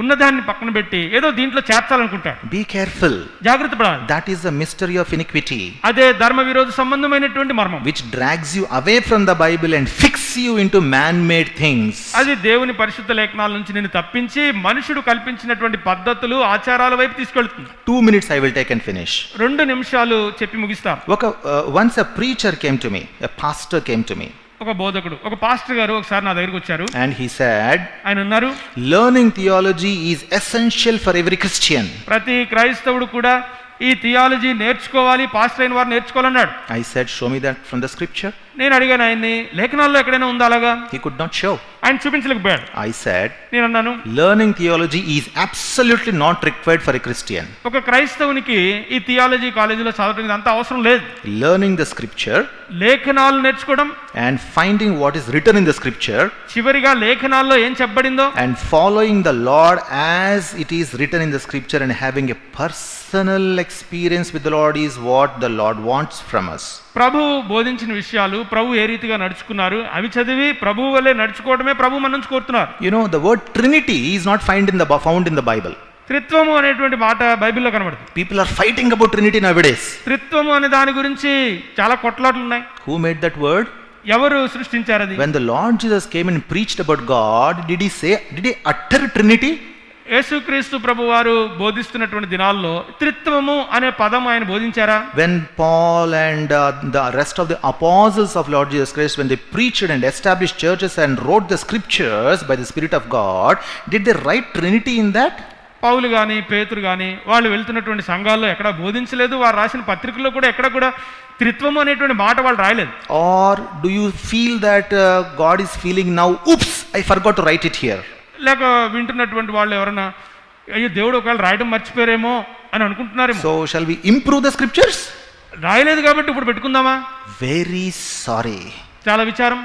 ఉన్నదాన్ని పక్కన పెట్టి ఏదో దీంట్లో చేర్చాలనుకుంటాడు. Be careful. జాగ్రత్త పడాలి. That is the mystery of iniquity, అదే ధర్మ విరోధ సంబంధమైనటువంటి మర్మం, which drags you away from the Bible and fixes you into man-made things. అది దేవుని పరిశుద్ధ లేఖనాల నుంచి నేను తప్పించి మనుషుడు కల్పించినటువంటి పద్ధతులు ఆచారాల వైపు తీసుకెళ్తుంది. 2 minutes I will take and finish. 2 నిమిషాలు చెప్పి ముగిస్తాం. Once a preacher came to me, a pastor came to me, ఒక బోధకుడు, ఒక పాస్టర్ గారు ఒకసారి నా దగ్గరికి వచ్చారు. and he said, ఆయన అన్నారు, learning theology is essential for every Christian. ప్రతి క్రైస్తవుడు కూడా ఈ థియాలజీ నేర్చుకోవాలి, పాస్టర్ అయిన వారు నేర్చుకోవాలన్నాడు. I said, show me that from the scripture. నేను అడిగాను ఆయన్ని, లేఖనాల్లో ఎక్కడైనా ఉందా అలాగా? He could not show. ఆయన చూపించలేకపోయాడు. I said, నేను అన్నాను, learning theology is absolutely not required for a Christian. ఒక క్రైస్తవునికి ఈ థియాలజీ కాలేజీలో చదవడం అంత అవసరం లేదు. Learning the scripture లేఖనాలు నేర్చుకోవడం and finding what is written in the scripture చివరిగా లేఖనాల్లో ఏం చెప్పబడిందో and following the Lord as it is written in the scripture and having a personal experience with the Lord is what the Lord wants from us. ప్రభు బోధించిన విషయాలు, ప్రభు ఏ రీతిగా నడుచుకున్నారు, అవి చదివి ప్రభు వల్లే నడుచుకోవడమే ప్రభు మన నుంచి కోరుతున్నారు. The word Trinity is not found in the Bible. త్రిత్వము అనేటువంటి మాట బైబిల్లో కనబడుతుంది. People are fighting about Trinity nowadays. త్రిత్వము అనే దాని గురించి చాలా కొట్లాటలు ఉన్నాయి. Who made that word? ఎవరు సృష్టించారు అది? When the Lord Jesus came and preached about God, did he utter Trinity? యేసుక్రీస్తు ప్రభు వారు బోధిస్తున్నటువంటి దినాల్లో త్రిత్వము అనే పదం ఆయన బోధించారా? When Paul and the rest of the apostles of Lord Jesus Christ, when they preached and established churches and wrote the scriptures by the Spirit of God, did they write Trinity in that? పౌలు కానీ పేతురు కానీ వాళ్ళు వెళ్తున్నటువంటి సంఘాల్లో ఎక్కడ బోధించలేదు. వారు రాసిన పత్రికల్లో కూడా ఎక్కడ కూడా త్రిత్వము అనేటువంటి మాట వాళ్ళు రాయలేదు. Or do you feel that God is feeling now, oops, I forgot to write it here? లేక వింటున్నటువంటి వాళ్ళు ఎవరన్నా అయ్యో దేవుడు ఒకవేళ రాయడం మర్చిపోయారేమో అని అనుకుంటున్నారేమో. So shall we improve the scriptures? రాయలేదు కాబట్టి ఇప్పుడు పెట్టుకుందామా? Very sorry. చాలా విచారం.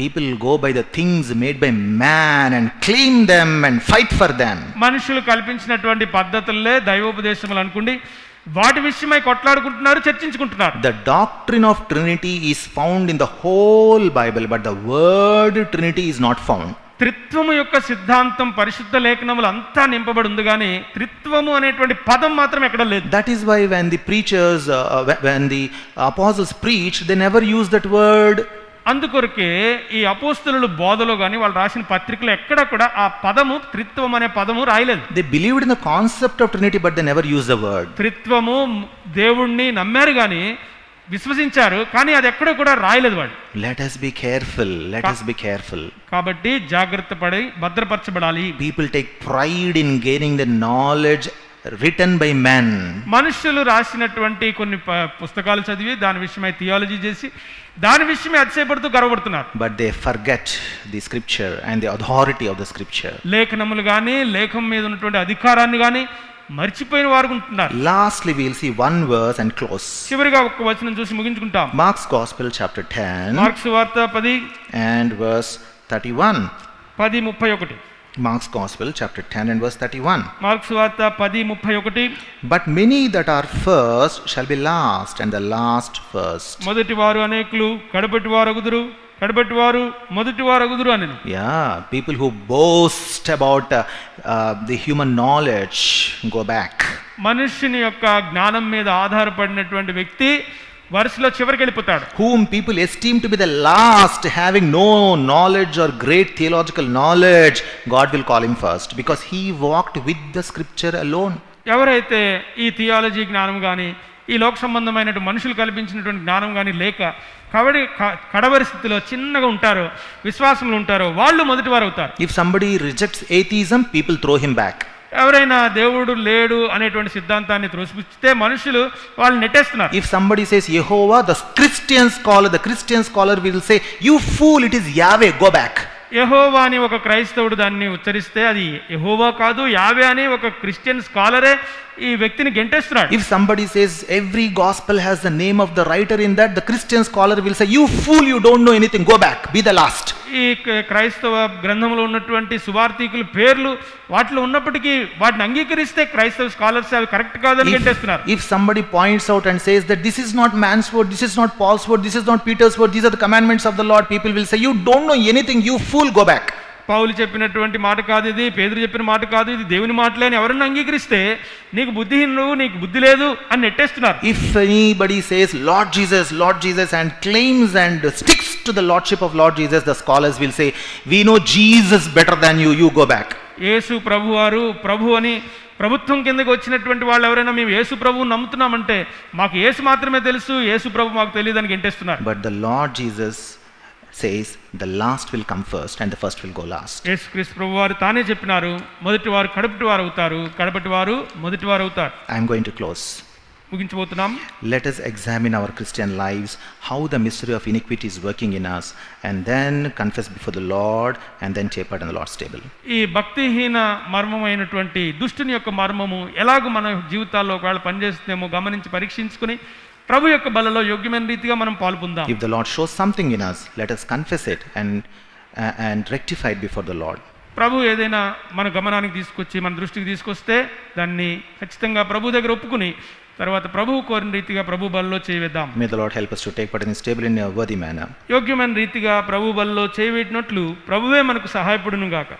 People go by the things made by man and claim them and fight for them. మనుషులు కల్పించినటువంటి పద్ధతులే దైవోపదేశములు అనుకోండి, వాటి విషయమై కొట్లాడుకుంటున్నారు, చర్చించుకుంటున్నారు. The doctrine of Trinity is found in the whole Bible, but the word Trinity is not found. త్రిత్వము యొక్క సిద్ధాంతం పరిశుద్ధ లేఖనములు అంతా నింపబడి ఉంది, కానీ త్రిత్వము అనేటువంటి పదం మాత్రం ఎక్కడ లేదు. That is why when the preachers, when the apostles preached, they never used that word. అందుకొరకే ఈ అపోస్తలుల బోధలో కానీ వాళ్ళు రాసిన పత్రికలు ఎక్కడ కూడా ఆ పదము త్రిత్వం అనే పదము రాయలేదు. They believed in the concept of Trinity, but they never used the word. త్రిత్వము దేవుణ్ణి నమ్మారు కానీ విశ్వసించారు, కానీ అది ఎక్కడ కూడా రాయలేదు వాళ్ళు. Let us be careful. Let us be careful. కాబట్టి జాగ్రత్త పడి భద్రపరచబడాలి. People take pride in gaining the knowledge written by men. మనుషులు రాసినటువంటి కొన్ని పుస్తకాలు చదివి దాని విషయమై థియాలజీ చేసి దాని విషయమై అతిశయపడుతూ గర్వపడుతున్నారు. But they forget the scripture and the authority of the scripture. లేఖనములు కానీ లేఖం మీద ఉన్నటువంటి అధికారాన్ని కానీ మర్చిపోయిన వారు ఉంటున్నారు. Lastly, we'll see one verse and close. చివరిగా ఒక్క వచనం చూసి ముగించుకుంటాం. Mark's Gospel, chapter 10, మార్కు సువార్త 10 and verse 31. 10:31. Mark's Gospel, chapter 10, and verse 31. Mark సువార్త 10:31. But many that are first shall be last, and the last first. మొదటి వారు అనేకులు, కడపటి వారు అగుదురు, కడపటి వారు మొదటి వారు అగుదురు అని. Yeah, people who boast about the human knowledge go back. మనుష్యుని యొక్క జ్ఞానం మీద ఆధారపడినటువంటి వ్యక్తి వరుసలో చివరికి వెళ్ళిపోతాడు. Whom people esteem to be the last, having no knowledge or great theological knowledge, God will call him first, because he walked with the scripture alone. ఎవరైతే ఈ థియాలజీ జ్ఞానం కానీ ఈ లోక సంబంధమైనటువంటి మనుషులు కల్పించినటువంటి జ్ఞానం కానీ లేక కడవరి స్థితిలో చిన్నగా ఉంటారో, విశ్వాసంలో ఉంటారో, వాళ్ళు మొదటి వారు అవుతారు. If somebody rejects atheism, people throw him back. ఎవరైనా దేవుడు లేడు అనేటువంటి సిద్ధాంతాన్ని త్రోసిపుచ్చితే మనుషులు వాళ్ళు నెట్టేస్తున్నారు. If somebody says Jehovah, the Christian scholar will say, you fool, it is Yahweh, go back. యెహోవా అని ఒక క్రైస్తవుడు దాన్ని ఉచ్చరిస్తే అది యెహోవా కాదు, యావే అని ఒక క్రిస్టియన్ స్కాలరే ఈ వ్యక్తిని గెంటేస్తున్నాడు. If somebody says every gospel has the name of the writer in that, the Christian scholar will say, you fool, you don't know anything, go back, be the last. ఈ క్రైస్తవ గ్రంథంలో ఉన్నటువంటి సువార్థికుల పేర్లు వాటిలో ఉన్నప్పటికీ వాటిని అంగీకరిస్తే క్రైస్తవ స్కాలర్స్ అవి కరెక్ట్ కాదని గెంటేస్తున్నారు. If somebody points out and says that this is not man's word, this is not Paul's word, this is not Peter's word, these are the commandments of the Lord, people will say, you don't know anything, you fool, go back. పౌలు చెప్పినటువంటి మాట కాదు ఇది, పేతురు చెప్పిన మాట కాదు ఇది, దేవుని మాటలే అని ఎవరన్నా అంగీకరిస్తే నీకు బుద్ధిహీనుడు, నీకు బుద్ధి లేదు అని నెట్టేస్తున్నారు. If anybody says Lord Jesus and claims and sticks to the lordship of Lord Jesus, the scholars will say, we know Jesus better than you, you go back. యేసు ప్రభువారు ప్రభు అని ప్రభుత్వం కిందకి వచ్చినటువంటి వాళ్ళు ఎవరైనా మేము యేసు ప్రభువు నమ్ముతున్నామంటే మాకు యేసు మాత్రమే తెలుసు, యేసు ప్రభు మాకు తెలియదు అని గెంటేస్తున్నారు. But the Lord Jesus says the last will come first and the first will go last. యేసుక్రీస్తు ప్రభువారు తానే చెప్పినారు, మొదటి వారు కడపటి వారు అవుతారు, కడపటి వారు మొదటి వారు అవుతారు. I am going to close. ముగించబోతున్నాం. Let us examine our Christian lives, how the mystery of iniquity is working in us, and then confess before the Lord, and then take part in the Lord's table. ఈ భక్తిహీన మర్మమైనటువంటి దుష్టుని యొక్క మర్మము ఎలాగూ మన జీవితాల్లో ఒకవేళ పనిచేస్తుందేమో గమనించి పరీక్షించుకుని ప్రభు యొక్క బలలో యోగ్యమైన రీతిగా మనం పాల్పొందాం. If the Lord shows something in us, let us confess it and rectify it before the Lord. ప్రభు ఏదైనా మన గమనానికి తీసుకొచ్చి మన దృష్టికి తీసుకొస్తే దాన్ని ఖచ్చితంగా ప్రభు దగ్గర ఒప్పుకుని తర్వాత ప్రభువు కోరిన రీతిగా ప్రభు బలలో చేయవేద్దాం. May the Lord help us to take part in His table in a worthy manner. యోగ్యమైన రీతిగా ప్రభు బలలో చేయవేటినట్లు ప్రభువే మనకు సహాయపడును గాక.